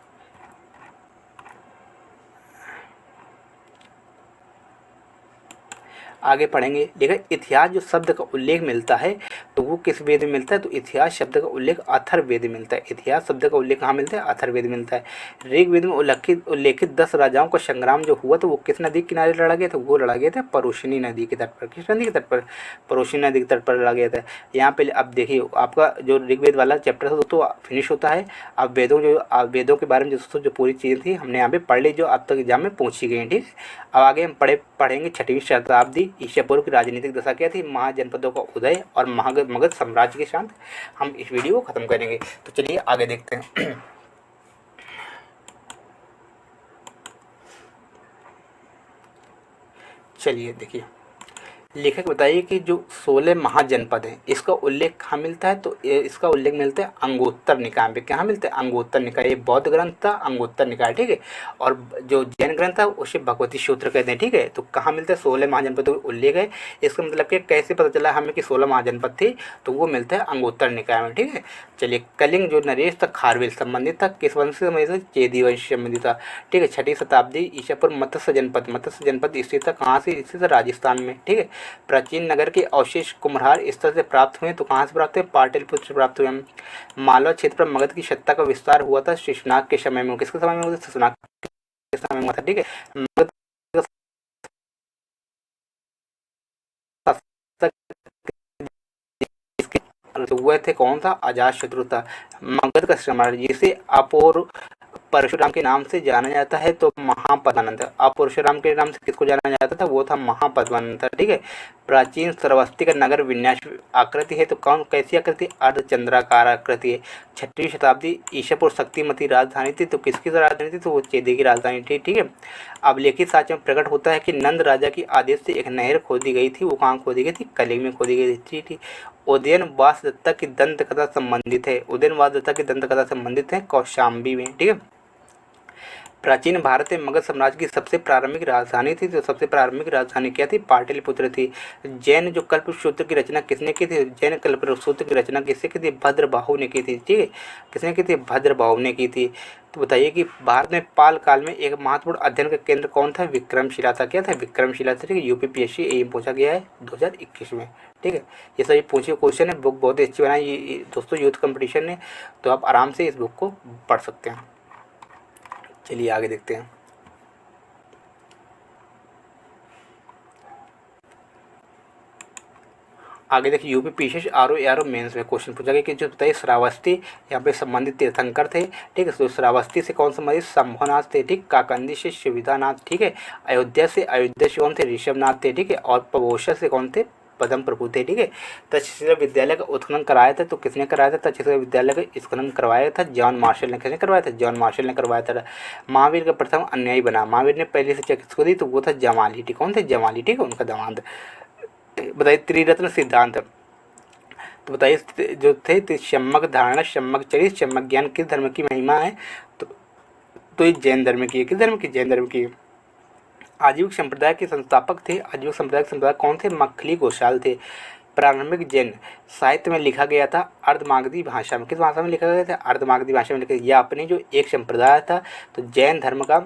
आगे पढ़ेंगे। देखिए इतिहास जो शब्द का उल्लेख मिलता है तो वो किस वेद में मिलता है, तो इतिहास शब्द का उल्लेख अथर्ववेद में मिलता है। इतिहास शब्द का उल्लेख कहाँ मिलता है, अथर्ववेद में मिलता है। ऋग्वेद में उल्लेखित 10 राजाओं का संग्राम जो हुआ तो वो किस नदी के किनारे लड़ा गया था, वो लड़ा गया था परोशनी नदी के तट पर। किस नदी के तट पर, परोशनी नदी के तट पर लड़ा गया था। यहाँ पे अब देखिए आपका जो ऋग्वेद वाला चैप्टर था तो फिनिश होता है। अब वेदों के बारे में दोस्तों जो पूरी चीज़ें थी हमने यहाँ पे पढ़ ली, जो अब तक एग्जाम में पूछी गई, ठीक है। अब आगे हम पढ़ेंगे 6वीं शताब्दी ईसा पूर्व की राजनीतिक दशा क्या थी, महाजनपदों का उदय और मगध साम्राज्य के शांत। हम इस वीडियो को खत्म करेंगे, तो चलिए आगे देखते हैं। चलिए देखिए लेखक बताइए कि जो 16 महाजनपद हैं इसका उल्लेख कहाँ मिलता है, तो इसका उल्लेख मिलता है अंगोत्तर निकाय में। कहाँ मिलता है, अंगोत्तर निकाय। ये बौद्ध ग्रंथ था अंगोत्तर निकाय, ठीक है। और जो जैन ग्रंथ था उसे भगवती सूत्र कहते हैं, ठीक है। तो कहाँ मिलता है, 16 महाजनपदों का उल्लेख है। इसका मतलब कि कैसे पता चला हमें कि 16 महाजनपद थे, तो वो मिलता है अंगोत्तर निकाय में, ठीक है। चलिए कलिंग जो नरेश था खारवेल संबंधित था, किस वंश से संबंधित था, चेदी वंश से संबंधित था, ठीक है। 6वीं शताब्दी ईसा पूर्व मत्स्य जनपद स्थित था, कहाँ से स्थित था, राजस्थान में, ठीक है। प्राचीन नगर के अवशेष कुम्हार स्थल से प्राप्त हुए, तो कहाँ से प्राप्त हुए, पाटलिपुत्र से प्राप्त हुए। मालवा क्षेत्र पर मगध की सत्ता का विस्तार हुआ था शिशुनाग के समय में। किसके समय में हुआ था, शिशुनाग के समय में हुआ था, ठीक है। मगध तो वह थे कौन था, अजातशत्रु था। मगध का सम्राट जिसे अपोर परशुराम के नाम से जाना जाता है तो महापद्मानंद। अब परशुराम के नाम से किसको जाना जाता था, वो था महापद्मानंद, ठीक है। प्राचीन श्रावस्ती का नगर विन्यास आकृति है, तो कौन कैसी आकृति, अर्धचंद्राकार आकृति है। 6वीं शताब्दी ईसा पूर्व शक्तिमती राजधानी थी, तो किसकी राजधानी थी, तो वो चेदी की राजधानी थी, ठीक है। अब लिखित साक्ष्य में प्रकट होता है कि नंद राजा की आदेश से एक नहर खोदी गई थी, वो कहाँ खोदी गई थी, कलिंग में खोदी गई थी, ठीक। उदयन वासदत्ता की दंत कथा संबंधित है, उदयन वासदत्ता की दंत कथा संबंधित है कौशाम्बी में, ठीक है। प्राचीन भारत में मगध साम्राज्य की सबसे प्रारंभिक राजधानी थी, तो सबसे प्रारंभिक राजधानी क्या थी, पाटलिपुत्र थी। जैन जो कल्पसूत्र की रचना किसने की थी, जैन कल्पसूत्र की रचना किसने की थी, भद्रबाहु ने की थी, ठीक है। किसने की थी, भद्रबाहु ने की थी। तो बताइए कि भारत में पाल काल में एक महत्वपूर्ण अध्ययन का केंद्र कौन था, विक्रमशिला था। क्या था, विक्रमशिला था, ठीक है। यूपीपीएससी एम पूछा गया है 2021 में, ठीक है। ये सभी पूछे क्वेश्चन है, बुक बहुत ही अच्छी बनाई ये दोस्तों यूथ कंपटीशन ने, तो आप आराम से इस बुक को पढ़ सकते हैं। चलिए आगे देखते हैं। आगे देखिए यूपी पीसीएस आरओ मेंस में क्वेश्चन पूछा गया कि जो बताइए श्रावस्ती यहाँ पे संबंधित तीर्थंकर थे, ठीक है। तो श्रावस्ती से कौन संबंधित, शंभुनाथ थे, ठीक। काकंदी से सुविधानाथ, ठीक है। अयोध्या से कौन थे, ऋषभनाथ थे, ठीक है। और पवोशा से कौन थे, पदम प्रभु थे, ठीक है। तक्षशिला विद्यालय का उत्खनन कराया था, तो किसने कराया था, तक्षशिला विद्यालय का उत्खनन करवाया था जॉन मार्शल ने। किसने करवाया था, जॉन मार्शल ने करवाया था। महावीर का प्रथम अनुयायी बना, महावीर ने पहली शिक्षा किसको दी, तो वो था जमाली, ठीक। कौन थे, जमाली, ठीक है, उनका दामाद। बताइए त्रिरत्न सिद्धांत, तो बताइए जो थे सम्यक धारणा, सम्यक चरित, सम्यक ज्ञान किस धर्म की महिमा है, तो ये जैन धर्म की है। किस धर्म की, जैन धर्म की। आजीविक संप्रदाय के संस्थापक थे, आजीविक संप्रदाय कौन थे, मखली घोषाल थे। प्रारंभिक जैन साहित्य में लिखा गया था अर्धमागधी भाषा में। किस भाषा में लिखा गया था, अर्धमागधी भाषा में लिखा गया। यह अपनी जो एक संप्रदाय था, तो जैन धर्म का,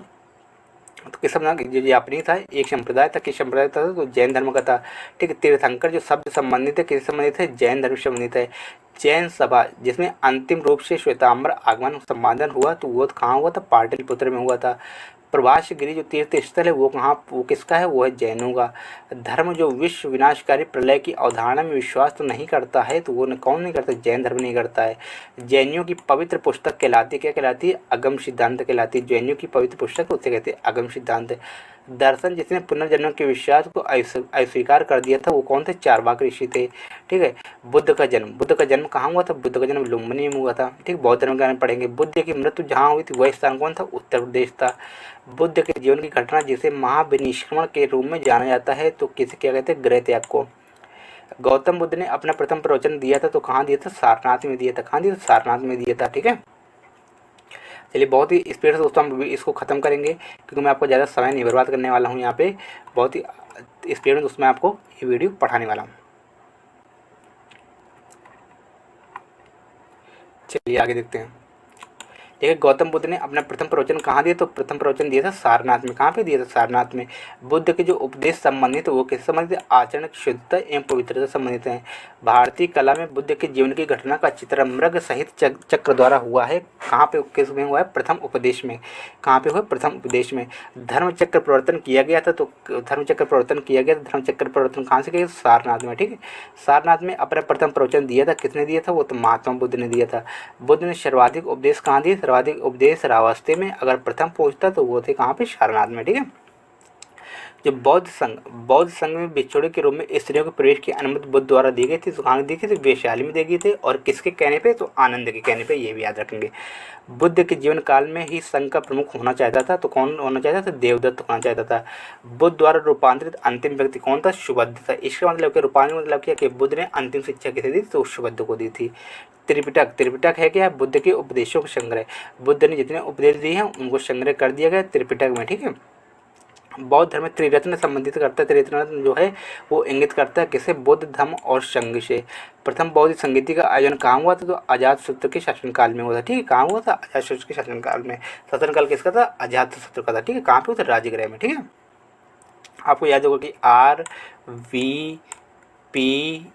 तो किस जो यापनी था एक संप्रदाय था, किस संप्रदाय था, तो जैन धर्म का था, ठीक है। तीर्थंकर जो शब्द संबंधित है, किस संबंधित है, जैन धर्म से संबंधित है। जैन सभा जिसमें अंतिम रूप से श्वेतांबर आगमन संपादन हुआ, तो वो कहाँ हुआ था, पाटलिपुत्र में हुआ था। प्रभास गिरी जो तीर्थ स्थल है वो कहाँ, वो किसका है, वो है जैनों का। धर्म जो विश्व विनाशकारी प्रलय की अवधारणा में विश्वास तो नहीं करता है, तो वो कौन नहीं करता, जैन धर्म नहीं करता है। जैनियों की पवित्र पुस्तक कहलाती है, क्या कहलाती है, अगम सिद्धांत कहलाती है। जैनियों की पवित्र पुस्तक उसे कहते हैं अगम सिद्धांत। दर्शन जिसने पुनर्जन्म के विश्वास को अस्वीकार कर दिया था, वो कौन थे, चारवाक ऋषि थे, ठीक है। बुद्ध का जन्म कहाँ हुआ था, बुद्ध का जन्म लुम्बिनी में हुआ था, ठीक। बौद्ध धर्म के बारे में पढ़ेंगे। बुद्ध की मृत्यु जहाँ हुई थी वह स्थान कौन था, उत्तर प्रदेश था। बुद्ध के जीवन की घटना जिसे महाविनिष्क्रमण के रूप में जाना जाता है, तो किसे क्या कहते हैं, गृह त्याग को। गौतम बुद्ध ने अपना प्रथम प्रवचन दिया था तो कहाँ दिया था, सारनाथ में दिया था। कहाँ दिया था, सारनाथ में दिया था। ठीक है, चलिए बहुत ही स्पीड से दोस्तों हम इसको ख़त्म करेंगे, क्योंकि मैं आपको ज़्यादा समय नहीं बर्बाद करने वाला हूँ। यहाँ पे बहुत ही स्पीड में दोस्तों मैं आपको ये वीडियो पढ़ाने वाला हूँ। चलिए आगे देखते हैं। देखिए, गौतम बुद्ध ने अपना प्रथम प्रवचन कहाँ दिया, तो प्रथम प्रवचन दिया था सारनाथ में। कहाँ पे दिया था, सारनाथ में। बुद्ध के जो उपदेश संबंधित वो किससे संबंधित है, आचरण शुद्धता एवं पवित्रता से संबंधित हैं। भारतीय कला में बुद्ध के जीवन की घटना का चित्र मृग सहित चक्र द्वारा हुआ है। कहाँ पे, किस में हुआ है, प्रथम उपदेश में। कहाँ पे हुआ, प्रथम उपदेश में। धर्म चक्र प्रवर्तन किया गया था, तो धर्म चक्र प्रवर्तन किया गया था। धर्म चक्र प्रवर्तन कहाँ से किया, सारनाथ में। ठीक है, सारनाथ में अपना प्रथम प्रवचन दिया था। किसने दिया था, वो तो महात्मा बुद्ध ने दिया था। बुद्ध ने सर्वाधिक उपदेश कहाँ दिए, सर्वाधिक उपदेश रावस्ते में। अगर प्रथम पहुंचता तो वो थे कहाँ पे, सारनाथ में। ठीक है, जो बौद्ध संघ में बिछोड़े के रूप में स्त्रियों के प्रवेश की अनुमति बुद्ध द्वारा दी गई थी, तो कहाँ दी गई थी, वैशाली में दी गई थी। और किसके कहने पे, तो आनंद के कहने पे, ये भी याद रखेंगे। बुद्ध के जीवन काल में ही संघ का प्रमुख होना चाहता था, तो कौन होना चाहता था, देवदत्त होना चाहता था। बुद्ध द्वारा रूपांतरित अंतिम व्यक्ति कौन था, सुबुद्ध था। इसका मतलब कि रूपांतरित मतलब क्या कि बुद्ध ने अंतिम शिक्षा किसे दी, तो सुबुद्ध को दी थी। त्रिपिटक है क्या, बुद्ध के उपदेशों का संग्रह। बुद्ध ने जितने उपदेश दिए हैं उनको संग्रह कर दिया गया त्रिपिटक में। ठीक है, बौद्ध धर्म में त्रिरत्न संबंधित करता है। त्रिरत्न जो है वो इंगित करता है किसे, बुद्ध, धम्म और संघ से। प्रथम बौद्ध संगीति का आयोजन कहाँ हुआ था, तो अजातशत्रु के शासनकाल में हुआ था। ठीक है, कहाँ हुआ था, अजातशत्रु के शासनकाल में। शासनकाल किसका था, अजातशत्रु का था। ठीक है, कहाँ पे हुआ था, राजगृह में। ठीक है, आपको याद होगा कि RVP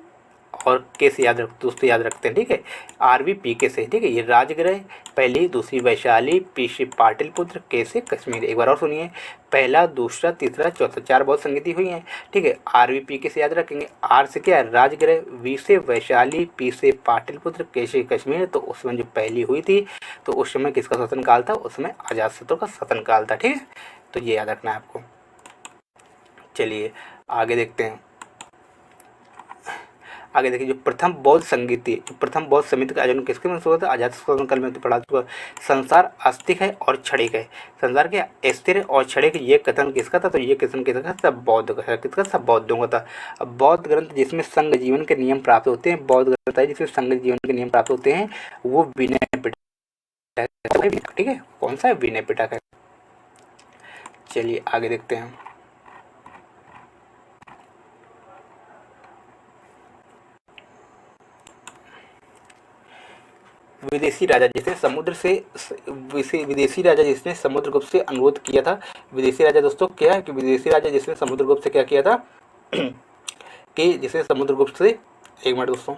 और के से याद दोस्तों याद रखते हैं। ठीक है, RVP के से। ठीक है, ये राजगृह, पहली दूसरी वैशाली, P से पाटलिपुत्र, के से कश्मीर। एक बार और सुनिए, पहला दूसरा तीसरा चौथा, 4 बौद्ध संगीति हुई हैं। ठीक है, RVP के से याद रखेंगे। R से क्या है, राजगृह, V से वैशाली, P से पाटलिपुत्र, के से कश्मीर। तो उसमें जो पहली हुई थी तो उस समय किसका शासनकाल था, उस समय अजातशत्रु का शासनकाल था। ठीक है, तो ये याद रखना है आपको। चलिए आगे देखते हैं। आगे देखिए, जो प्रथम बौद्ध संगीति, जो प्रथम बौद्ध समिति का आयोजन किसके में हुआ था, अजातशत्रु काल में। तो पढ़ा चुका। संसार अस्तिक है और क्षणिक है। संसार के स्थिर और क्षणिक, ये कथन किसका था, तो ये कथन किसका था, बौद्ध का। किसका था, बौद्धों का था। अब बौद्ध ग्रंथ जिसमें संघ जीवन के नियम प्राप्त होते हैं, बौद्ध ग्रंथ है जिसमें संघ जीवन के नियम प्राप्त होते हैं, वो विनय पिटक है। ठीक है, कौन सा है, विनय पिटक है। चलिए आगे देखते हैं। विदेशी राजा जिसने समुद्रगुप्त से अनुरोध किया था। विदेशी राजा दोस्तों क्या है, कि विदेशी राजा जिसने समुद्रगुप्त से क्या किया था कि जिसने समुद्रगुप्त से, एक मिनट दोस्तों,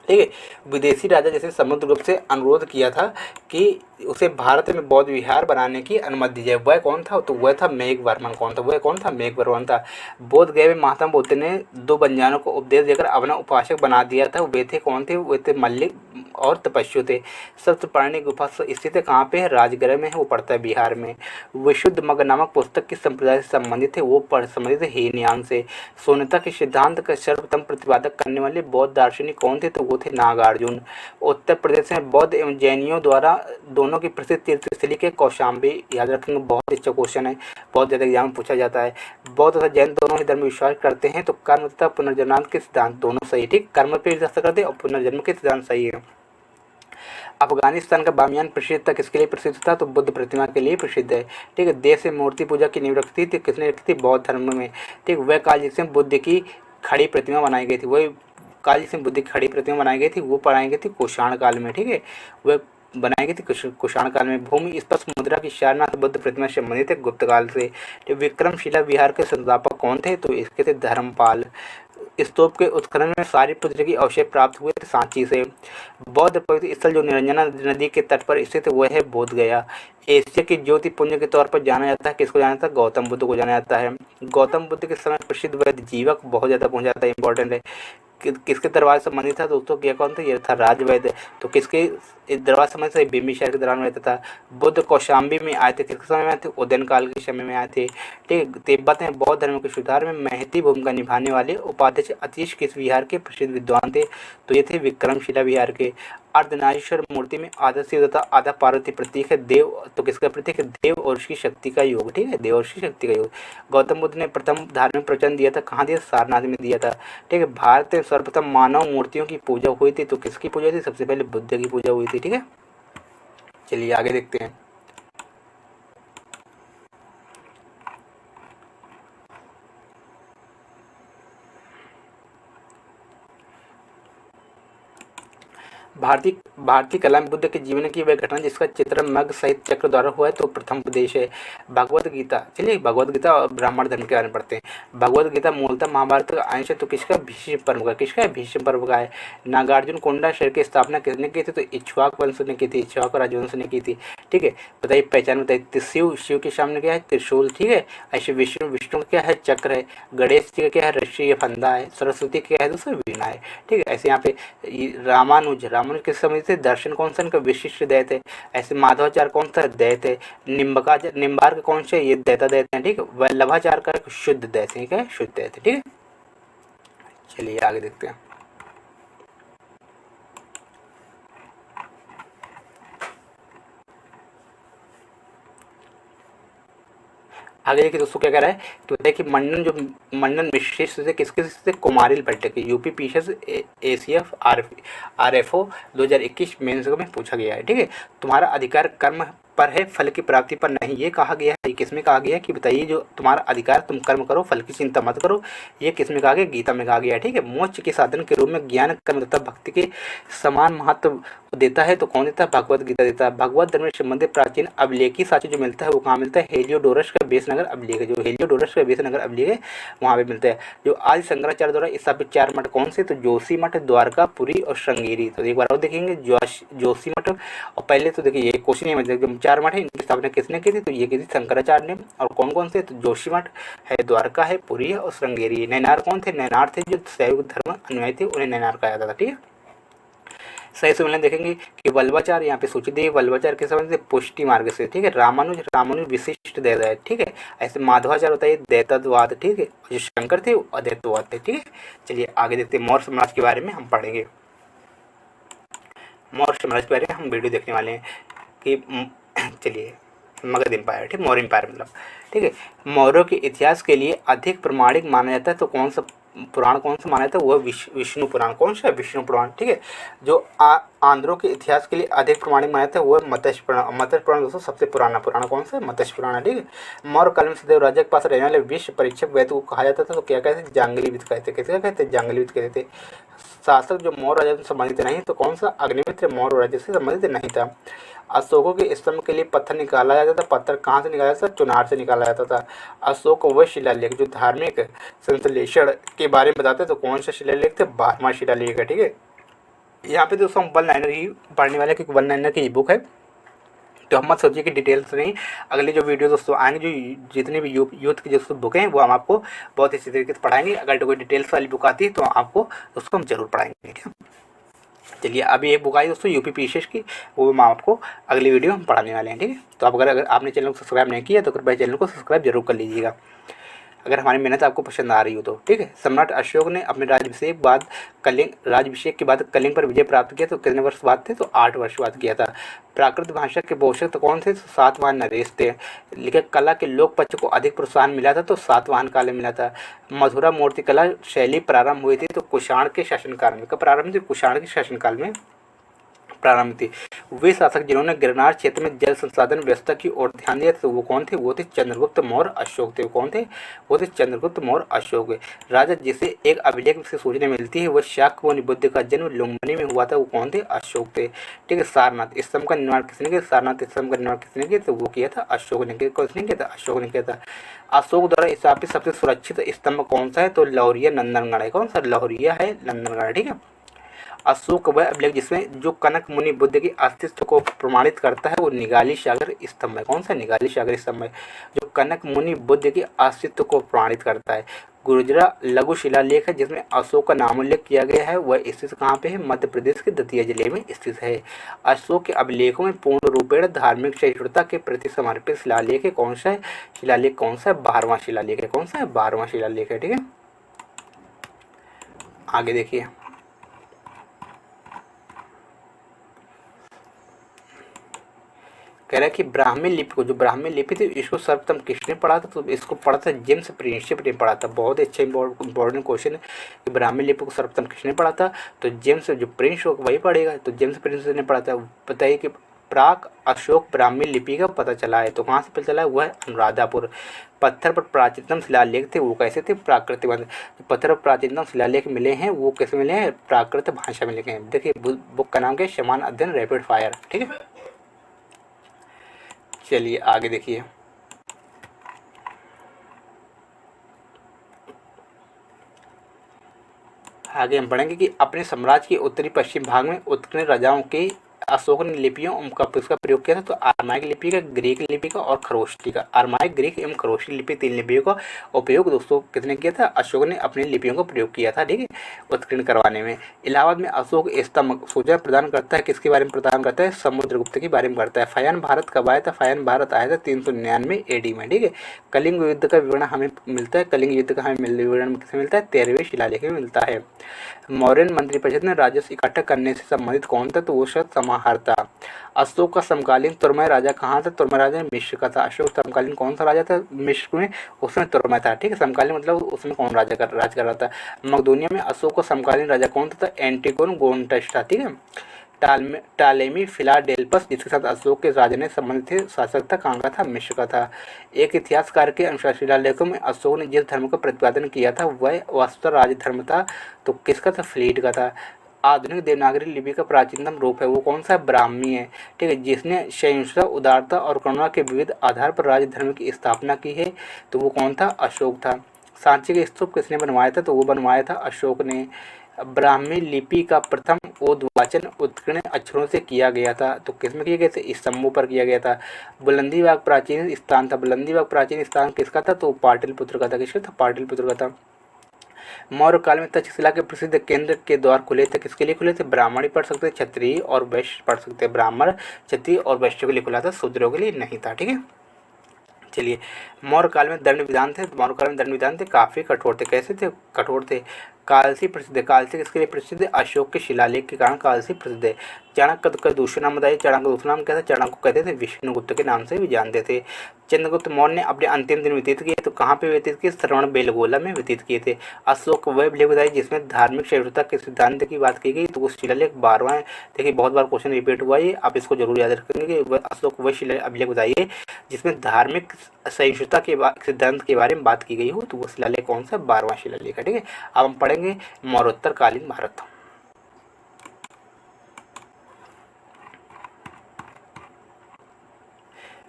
ठीक है, विदेशी राजा जिसने समुद्रगुप्त से अनुरोध किया था कि उसे भारत में बौद्ध विहार बनाने की अनुमति दी जाए, वह कौन था, तो वह था मेघवर्मन। कौन था, वह कौन था, मेघवर्मन था। बोध गया में महात्मा बुद्ध ने 2 बंजारों को उपदेश देकर अपना उपासक बना दिया था। वे थे कौन थे, वे थे मल्लिक और तपस्वी थे। सप्तपर्णी गुफा स्थित है, कहाँ पे है, राजगृह में है, वो पड़ता है बिहार में। विशुद्ध मग नामक पुस्तक किस संप्रदाय से संबंधित है, वो संबंधित है हीनयान से। शून्यता के सिद्धांत का सर्वप्रथम प्रतिपादक करने वाले बौद्ध दार्शनिक कौन थे, तो वो थे नागार्जुन। उत्तर प्रदेश में बौद्ध एवं जैनियों द्वारा दोनों की प्रसिद्ध तीर्थस्थली के कौशाम्बी, याद रखेंगे, बहुत अच्छा क्वेश्चन है, बहुत ज़्यादा एग्जाम में पूछा जाता है। बौद्ध तथा जैन दोनों ही धर्म में विश्वास करते हैं, तो कर्म तथा पुनर्जन्म के सिद्धांत दोनों सही। ठीक, कर्म पे विश्वास करते हैं और पुनर्जन्म के सिद्धांत सही है। अफगानिस्तान का बामियान प्रसिद्ध था, किसके लिए प्रसिद्ध था, तो बुद्ध प्रतिमा के लिए प्रसिद्ध है। ठीक है, देश से मूर्ति पूजा की नींव रखी थी, किसने रखी थी, बौद्ध धर्म में। ठीक, वह काल जिसमें बुद्ध की खड़ी प्रतिमा बनाई गई थी, वही काल जिसमें बुद्ध की खड़ी प्रतिमा बनाई गई थी, वो बनाई गई थी कुषाण काल में। ठीक है, वह बनाई गई थी कुषाण काल में। भूमि स्पर्श मुद्रा की सारनाथ बुद्ध प्रतिमा से संबंधित है गुप्त काल से। तो विक्रमशिला विहार के संस्थापक कौन थे, तो इसके थे धर्मपाल। स्तूप के उत्खनन में सारिपुत्र की अवशेष प्राप्त हुए थे सांची से। बौद्ध पवित्र स्थल जो निरंजना नदी के तट पर स्थित वह है बोध गया। एशिया के ज्योति पुंज के तौर पर जाना जाता है, किसको जाना जाता है, गौतम बुद्ध को जाना जाता है। गौतम बुद्ध के समय प्रसिद्ध वैद्य जीवक बहुत ज़्यादा पहुँच जाता है, इंपॉर्टेंट है। किसके दरबार से संबंधित था दोस्तों, क्या कौन था, ये था राजवैद्य। तो किसके दरबार समय से, बिम्बिसार के दौरान रहता था। बुद्ध कौशाम्बी में आए थे, किसके समय में आए थे, उदयन काल के समय में आए थे। ठीक, तिब्बत में बौद्ध धर्म के सुधार में महती भूमिका निभाने वाले उपाध्यक्ष अतीश किस विहार के प्रसिद्ध विद्वान थे, तो ये थे विक्रमशिला विहार के। अर्धनारीश्वर मूर्ति में आधा शिव तथा आधा पार्वती प्रतीक है। देव तो किसका प्रतीक है? देव और उसकी शक्ति का योग, ठीक है, देव और उसकी शक्ति का योग। गौतम बुद्ध ने प्रथम धार्मिक प्रवचन दिया था, कहाँ दिया? सारनाथ में दिया था, ठीक है। भारत में सर्वप्रथम मानव मूर्तियों की पूजा हुई थी, तो किसकी पूजा हुई थी? सबसे पहले बुद्ध की पूजा हुई थी, ठीक है। चलिए आगे देखते हैं। भारतीय कला में बुद्ध के जीवन की वह घटना जिसका चित्रण मग साहित्य चक्र द्वारा हुआ है, तो प्रथम उपदेश है भगवद गीता। चलिए भगवद गीता और ब्राह्मण धर्म के बारे में पढ़ते हैं। भगवद गीता मूलतः महाभारत का अंश है, तो किसका? भीष्म पर्व का। किसका है? भीष्म पर्व का है। नागार्जुन कोंडा शहर की स्थापना किसने की थी? तो इक्ष्वाक वंश ने की थी, इक्ष्वाक राजवंश ने की थी, ठीक है। बताइए पहचान बताइए। शिव के सामने क्या है? त्रिशूल, ठीक है। ऐसे विष्णु का क्या है? चक्र है। गणेश जी का क्या है? रस्सी या फंदा है। सरस्वती क्या है? दोस्तों वीणा है, ठीक है। ऐसे यहाँ पे रामानुज किस समय से? दर्शन कौन सा इनका विशिष्ट दैत है। ऐसे माधवाचार्य कौन सा दैत है? निम्बार्क कौन से? ये दैता दैत है, ठीक है। वल्लभाचार्य का शुद्ध दैत है, क्या है? शुद्ध दैत है, ठीक है। चलिए आगे देखते हैं। आगे देखिए दोस्तों क्या कह रहा है, तो बताइए कि मंडन विशेष से किसके से? कुमारिल भट्ट के। UP PCS ACF RFO 2021 mains में पूछा गया है, ठीक है। तुम्हारा अधिकार कर्म पर है, फल की प्राप्ति पर नहीं, ये कहा गया है। किसमें कहा गया है कि बताइए जो तुम्हारा अधिकार, तुम कर्म करो, फल की चिंता मत करो, ये किसमें कहा गया? गीता में कहा गया है, ठीक है। मोक्ष के साधन के रूप में ज्ञान कर्म तथा भक्ति के समान महत्व देता है, तो कौन देता है? भगवत गीता देता है। भगवत धर्म से संबंधित प्राचीन अभिलेखी साक्ष्य जो मिलता है वो कहाँ मिलता है? हेलियोडोरस का बेसनगर अभिलेख है, जो हेलियोडोरस का बेसनगर अभिलेख है वहाँ पे मिलता है। जो आदि शंकराचार्य द्वारा स्थापित 4 मठ कौन से? तो जोशी मठ, द्वारका, पुरी और श्रृंगेरी। तो एक बार और देखेंगे जोशी मठ। और पहले तो देखिए ये क्वेश्चन है, मतलब 4 मठ है, इनकी स्थापना किसने की थी? तो ये की थी शंकराचार्य ने। और कौन कौन से? तो जोशी मठ है, द्वारका है, पुरी है और श्रृंगेरी। नैनार कौन थे? नैनार थे जो शैव धर्म अनुयायी थे, उन्हें नैनार कहा जाता था, ठीक है। सही सम्मेलन देखेंगे कि वल्लभाचार्य यहाँ पे सूचित है, वल्लभाचार्य के संबंध से पुष्टि मार्ग से, ठीक है। रामानुज विशिष्ट दैता है, ठीक है। ऐसे माधवाचार्य होता है दैतत्ववाद, ठीक है। जो शंकर थे वो अद्वैतवाद थे, ठीक है। चलिए आगे देखते हैं। मौर्य साम्राज्य के बारे में हम पढ़ेंगे। मौर्य साम्राज्य के बारे में हम वीडियो देखने वाले हैं कि चलिए मगध एम्पायर, ठीक, मौर्य एम्पायर मतलब, ठीक है। मौर्यों के इतिहास के लिए अधिक प्रमाणिक माना जाता है, तो कौन सा पुराण कौन सा माना जाता है? वह विष्णु पुराण। कौन सा? विष्णु पुराण, ठीक है। जो आंध्रों के इतिहास के लिए अधिक प्रमाणिक माना जाता है वह मत्स्य पुराण। मत्स्य पुराण दोस्तों सबसे पुराना पुराण कौन सा? मत्स्य पुराण, ठीक है। मौर्य काल में सदैव राजा के पास रहने वाले विश्व परीक्षक वैद्य को कहा जाता था, तो क्या कहते? जांगलीविद कहते। किसका कहते? जांगलीविद कहते थे। शासक जो मौर्य राजा से संबंधित नहीं, तो कौन सा? अग्निमित्र मौर्य राजा से संबंधित नहीं था। अशोकों के स्तंभ के लिए पत्थर निकाला जाता था। पत्थर कहाँ से निकाला जाता था? चुनार से निकाला जाता था। अशोक व शिलालेख जो धार्मिक संश्लेषण के बारे में बताते हैं, तो कौन सा शिलालेख थे? 12वां शिलालेख है, ठीक है। यहाँ पे दोस्तों हम वन लाइनर ही पढ़ने वाले, क्योंकि वन लाइनर की बुक है, तो हम मत सोचिए कि डिटेल्स नहीं। अगले जो वीडियो दोस्तों आएंगे, जो जितने भी यूथ की जो बुक हैं वो हम आपको बहुत अच्छी तरीके से पढ़ाएंगे। अगर कोई डिटेल्स वाली बुक आती है तो आपको उसको हम जरूर पढ़ाएंगे, ठीक है। चलिए अभी एक बुक आई दोस्तों यूपी पीसीएस की, वो मैं आपको अगली वीडियो में पढ़ाने वाले हैं, ठीक है। तो आप अगर आपने चैनल को सब्सक्राइब नहीं किया तो कृपया चैनल को सब्सक्राइब जरूर कर लीजिएगा, अगर हमारी मेहनत आपको पसंद आ रही हो तो, ठीक है। सम्राट अशोक ने अपने राज्याभिषेक के बाद कलिंग पर विजय प्राप्त किया, तो कितने वर्ष बाद थे? तो 8 वर्ष बाद किया था। प्राकृत भाषा के पोषक तो कौन थे? तो सातवाहन नरेश थे। लेकिन कला के लोक पक्ष को अधिक प्रोत्साहन मिला था, तो सातवाहन काल में मिला था। मधुरा मूर्तिकला शैली प्रारंभ हुई थी तो कुषाण के शासनकाल में। कब प्रारंभ थी? कुषाण के शासनकाल में प्रारंभ थी। वे शासक जिन्होंने गिरनार क्षेत्र में जल संसाधन व्यवस्था की ओर ध्यान दिया, तो वो कौन थे? वो थे चंद्रगुप्त मौर्य अशोक थे। कौन थे? वो थे चंद्रगुप्त मौर्य अशोक। राजा जिसे एक अभिलेख से सूचना मिलती है वह शाक्यमुनि बुद्ध का जन्म लुम्बिनी में हुआ था, वो कौन थे? अशोक थे, ठीक है। सारनाथ स्तंभ का निर्माण किसने किया? सारनाथ स्तंभ का निर्माण किसने किया? तो वो किया था अशोक ने। किसने किया था? अशोक ने किया था। अशोक द्वारा स्थापित सबसे सुरक्षित स्तंभ कौन सा है? तो लौरिया नंदनगढ़ है। कौन सा? लौरिया है नंदनगढ़, ठीक है। अशोक वह अभिलेख जिसमें जो कनक मुनि बुद्ध के अस्तित्व को प्रमाणित करता है वो निगाली सागर स्तंभ है। कौन सा? निगाली सागर स्तंभ है, जो कनक मुनि बुद्ध के अस्तित्व को प्रमाणित करता है। गुर्जरा लघु शिलालेख है जिसमें अशोक का नामोल्लेख किया गया है, वह स्थित कहाँ पे है? मध्य प्रदेश के दतिया जिले में स्थित है। अशोक के अभिलेखों में पूर्ण रूपेण धार्मिक सहिष्णुता के प्रति समर्पित शिलालेख है। कौन सा है? शिलालेख कौन सा है? 12वां शिलालेख है। कौन सा है? 12वां शिलालेख है, ठीक है। आगे देखिए। कह रहा है कि ब्राह्मी लिपि को, जो ब्राह्मी लिपि थी, इसको सर्वप्रथम किसने पढ़ा था? तो इसको पढ़ा था जेम्स प्रिंसेप ने पढ़ा था। बहुत अच्छा इंपॉर्टेंट क्वेश्चन है कि ब्राह्मी लिपि को सर्वप्रथम किसने पढ़ा था? तो जेम्स, जो प्रिंस होगा वही पढ़ेगा, तो जेम्स प्रिंस ने पढ़ा था। बताइए कि प्राक अशोक ब्राह्मी लिपि का पता चला है, तो कहाँ से पता चला है? वह है अनुराधापुर। पत्थर पर प्राचीनतम शिलालेख थे वो कैसे थे? प्राकृत भाषा। पत्थर पर प्राचीनतम शिलालेख मिले हैं वो कैसे मिले हैं? प्राकृत भाषा में लिखे हैं। देखिए बुक का नाम क्या है? समान अध्ययन रैपिड फायर। ठीक है, चलिए आगे देखिए। आगे हम पढ़ेंगे कि अपने साम्राज्य के उत्तरी पश्चिम भाग में उत्कीर्ण राजाओं के अशोक ने लिपियों का इसका प्रयोग किया था। तो आरमाइक लिपि का, ग्रीक लिपि का और खरोष्टी का, आरमाइक, ग्रीक एवं खरोष्टी लिपि 3 लिपियों का उपयोग दोस्तों किसने किया था? अशोक ने अपनी लिपियों का प्रयोग किया था। ठीक है, उत्कीर्ण करवाने में। इलाहाबाद में अशोक स्तंभ सूचना प्रदान करता है, किसके बारे में प्रदान करता है? समुद्रगुप्त के बारे में करता है। फयान भारत कब आया था? फयान भारत आया था 399 AD में। ठीक है, कलिंग युद्ध का विवरण हमें मिलता है, कलिंग युद्ध का हमें विवरण किससे मिलता है? 13वें शिलालेख में मिलता है। मौर्यन मंत्रिपरिषद में राजस्व इकट्ठा करने से संबंधित कौन था? तो वो शायद समाहर्ता। अशोक का समकालीन तुर्मय राजा कहाँ था? तुर्मय राजा मिश्र का था। अशोक समकालीन कौन सा राजा था मिश्र में? उसमें तुर्मय था। ठीक है, समकालीन मतलब उसमें कौन राज कर रहा था? मकदोनिया में अशोक का समकालीन राजा कौन था? एंटिगोन गोनटस था। ठीक है, टालेमी फिलाडेल्फस जिसके साथ अशोक के राजा ने संबंधित थे शासक था, कहाँ का था? मिश्र का था। एक इतिहासकार के अनुसार शिलालेखों में अशोक ने जिस धर्म का प्रतिपादन किया था वह वास्तव राजधर्म था। तो किसका था? फ्लीट का था। आधुनिक देवनागरी लिपि का प्राचीनतम रूप है वो कौन सा? ब्राह्मी है। ठीक है, जिसने सहिष्णुता, उदारता और करुणा के विविध आधार पर राजधर्म की स्थापना की है, तो वो कौन था? अशोक था। सांची का स्तूप किसने बनवाया था? तो वो बनवाया था अशोक ने। ब्राह्मी लिपि का प्रथम उद्वाचन उत्कीर्ण अक्षरों से किया गया था, तो किसमें किया गया था? स्तंभों पर किया गया था। बुलंदीबाग प्राचीन स्थान था, बुलंदीबाग प्राचीन स्थान किसका था? तो पाटलिपुत्र का था। किसका था? पाटलिपुत्र का था। मौर्य काल में तक्षशिला के प्रसिद्ध केंद्र के द्वार खुले थे, किसके लिए खुले थे? ब्राह्मण ही पढ़ सकते, क्षत्रिय और वैश्य पढ़ सकते। ब्राह्मण, क्षत्रिय और वैश्य के लिए खुला था, शूद्रों के लिए नहीं था। ठीक है, चलिए। मौर्य काल में दंड विधान थे, मौर्य काल में दंड विधान थे काफी कठोर थे। कैसे थे? कठोर थे। कालसी प्रसिद्ध है, कालसी किसके लिए प्रसिद्ध है? अशोक के शिलालेख के कारण कालसी प्रसिद्ध है। चाणक्य का दूसरा नाम बताइए। चाणक्य का दूसरा नाम क्या था? चाणक्य को कहते थे विष्णुगुप्त के नाम से भी जानते थे। चंद्रगुप्त मौर्य ने अपने अंतिम दिन व्यतीत किए तो कहाँ पे व्यतीत किए? श्रवण बेलगोला में व्यतीत किए थे। अशोक वह लेख बताइए जिसमें धार्मिक सहिष्णुता के सिद्धांत की बात की गई, तो वो शिलालेख 12वां है। देखिए बहुत बार क्वेश्चन रिपीट हुआ है, आप इसको जरूर याद रखेंगे कि अशोक वह शिलालेख बताइए जिसमें धार्मिक सहिष्णुता के सिद्धांत के बारे में बात की गई हो, तो वो शिलालेख कौन सा? 12वां शिलालेख है। ठीक है, अब हम पढ़ेंगे मौर्योत्तरकालीन भारत।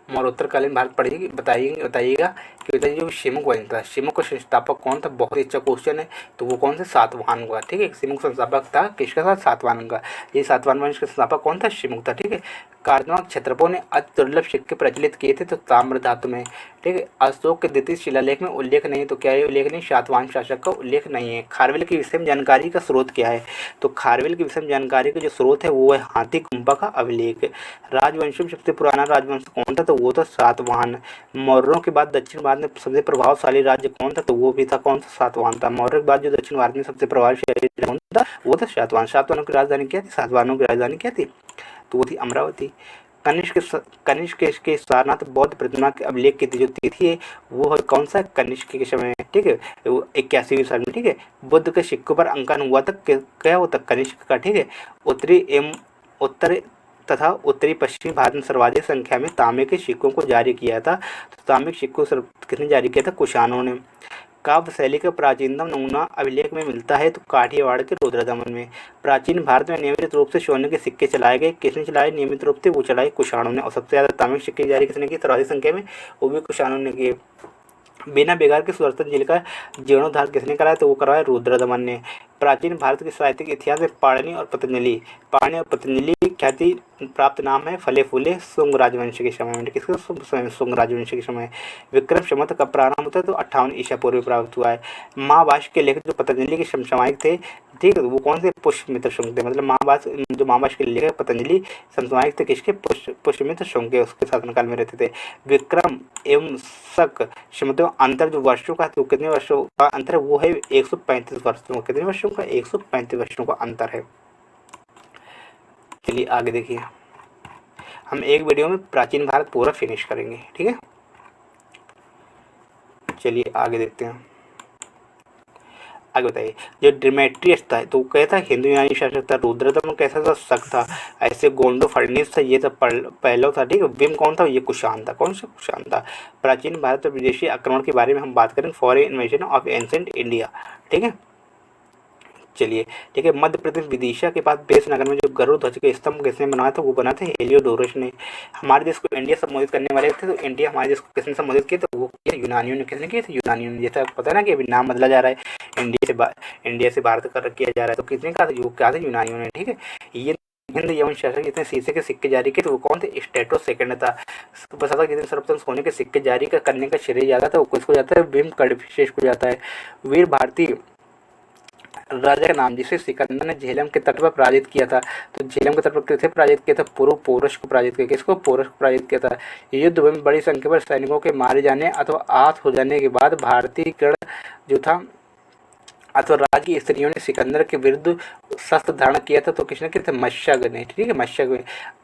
मौर्योत्तरकालीन भारत पढ़िए, बताइएगा कि बताइए जो शिमुक वंश था, शिमुक का संस्थापक कौन था? बहुत ही अच्छा क्वेश्चन है। तो वो कौन से? सातवाहन का। ठीक है, शिमुक संस्थापक था किसका था? सातवाहन का। ये सातवाहन वंश का संस्थापक कौन था? शिमुक था। ठीक है, कार्तवाहन क्षत्रपों ने अति दुर्लभ सिक्के प्रचलित किए थे, तो ताम्र धातु में। ठीक है, अशोक के द्वितीय शिलालेख में उल्लेख नहीं, तो क्या ये उल्लेख नहीं? सातवाहन शासक का उल्लेख नहीं है। खारवेल की विषय में जानकारी का स्रोत क्या है? तो खारवेल की विषय में जानकारी का जो स्रोत है वो है हाथी कुंभा का अभिलेख। राजवंशों में सबसे पुराना राजवंश कौन था? तो वो था सातवाहन। मौर्यों के बाद दक्षिण भारत में सबसे प्रभावशाली राज्य कौन था? तो वो भी था कौन सा? सातवाहन था। मौर्य के बाद जो दक्षिण भारत में सबसे प्रभावशाली राज्य कौन था? वो था सातवाहन। सातवाहनों की राजधानी क्या थी? सातवाहनों की राजधानी क्या थी? तो वो थी अमरावती। कनिष्क के सारनाथ बौद्ध प्रतिमा के अभिलेख की जो तिथि है वो है कौन सा? कनिष्क के समय। ठीक है, वो 81वीं साल में। ठीक है, बुद्ध के सिक्कों पर अंकन हुआ था, क्या हुआ था? कनिष्क का। ठीक है, उत्तरी एवं उत्तर तथा उत्तरी पश्चिमी भारत में सर्वाधिक संख्या में तांबे के सिक्कों को जारी किया था। तो तांबे के सिक्कों किसने जारी किया था? कुषाणों ने। काव्य शैली का प्राचीनतम नमूना अभिलेख में मिलता है, तो काठियावाड़ के रुद्रदमन में। प्राचीन भारत में नियमित रूप से सोने के सिक्के चलाए गए, किसने चलाए नियमित रूप से? वो चलाए कुषाणों ने। और सबसे ज़्यादा तांबे के सिक्के जारी किसने किए सर्वाधिक संख्या में? वो भी कुषाणों ने किए। बिना बेगार के सुदर्शन झील का जीर्णोद्धार किसने कराया? तो वो करवाया रुद्रदमन ने। प्राचीन भारत के साहित्यिक इतिहास में पाणिनि और पतंजलि ख्याति प्राप्त नाम है फले फूले शुंग राजवंश के समय में। किसके? शुंग राजवंश के समय। विक्रम संवत का प्रारंभ होता है तो 58 ईसा पूर्व प्राप्त हुआ है। महाभाष्य के लेखक जो पतंजलि के समसामयिक थे, ठीक है, वो कौन से? पुष्यमित्र शुंग थे। मतलब महाभाष्य के लेखक पतंजलि समसामयिक थे किसके? पुष्यमित्र शुंग के, उसके शासनकाल में रहते थे। विक्रम एवं शक मतलब अंतर जो वर्षों का, तो कितने वर्षों का अंतर है? वो है 135 वर्षों। कितने वर्षों का? 135 वर्षों का अंतर है। चलिए आगे देखिए। हम एक वीडियो में प्राचीन भारत पूरा फिनिश करेंगे, ठीक है। चलिए आगे देखते हैं। आगे बताइए, जो डिमेट्रियस था तो कहता हिंदू यूनानी शासक था। रुद्रदमन कैसा था, शक था। ऐसे गोंडो फर्निस था, ये सब पहलो था, ठीक है। भीम कौन था, ये कुषाण था। कौन सा कुषाण था। प्राचीन भारत और विदेशी आक्रमण के बारे में हम बात करें, foreign invasion of ancient India, ठीक है। चलिए ठीक है। मध्य प्रदेश विदिशा के पास बेस नगर में जो गरुड़ ध्वज के स्तंभ किसने बनाया था, वो बना था हेलियोडोरस ने। हमारे देश को इंडिया संबोधित करने वाले थे, तो इंडिया हमारे देश को किसने संबोधित किया, तो वो किया यूनानियों ने। किसने किया था, यूनानियों ने। जैसा पता है ना कि अभी नाम बदला जा रहा है, इंडिया से भारत कर किया जा रहा है, तो किसने कहा था, वो क्या था, यूनानियों ने, ठीक है। ये हिंद यवन शासक जितने शीशे के सिक्के जारी किए, तो वो कौन थे, स्टेटो सेकंड था। बस था जितने सर्वप्रथम सोने के सिक्के जारी करने का श्रेय जाता था, वो किसको जाता है, भीम कड़विशेष को जाता है। वीर भारती राजा का नाम, जिसे सिकंदर ने झेलम के तट पर पराजित किया था। तो झेलम के तट पर किसे पराजित किया था, पूर्व पोरस को पराजित किया। किसको, पोरस को पराजित किया था। युद्ध में बड़ी संख्या पर सैनिकों के मारे जाने अथवा आहत हो जाने के बाद भारतीय गण जो था अथवा राज्य की स्त्रियों ने सिकंदर के विरुद्ध शस्त्र धारण किया था। तो किसने किया था, मत्स्यगण ने, ठीक है, मत्स्यगण।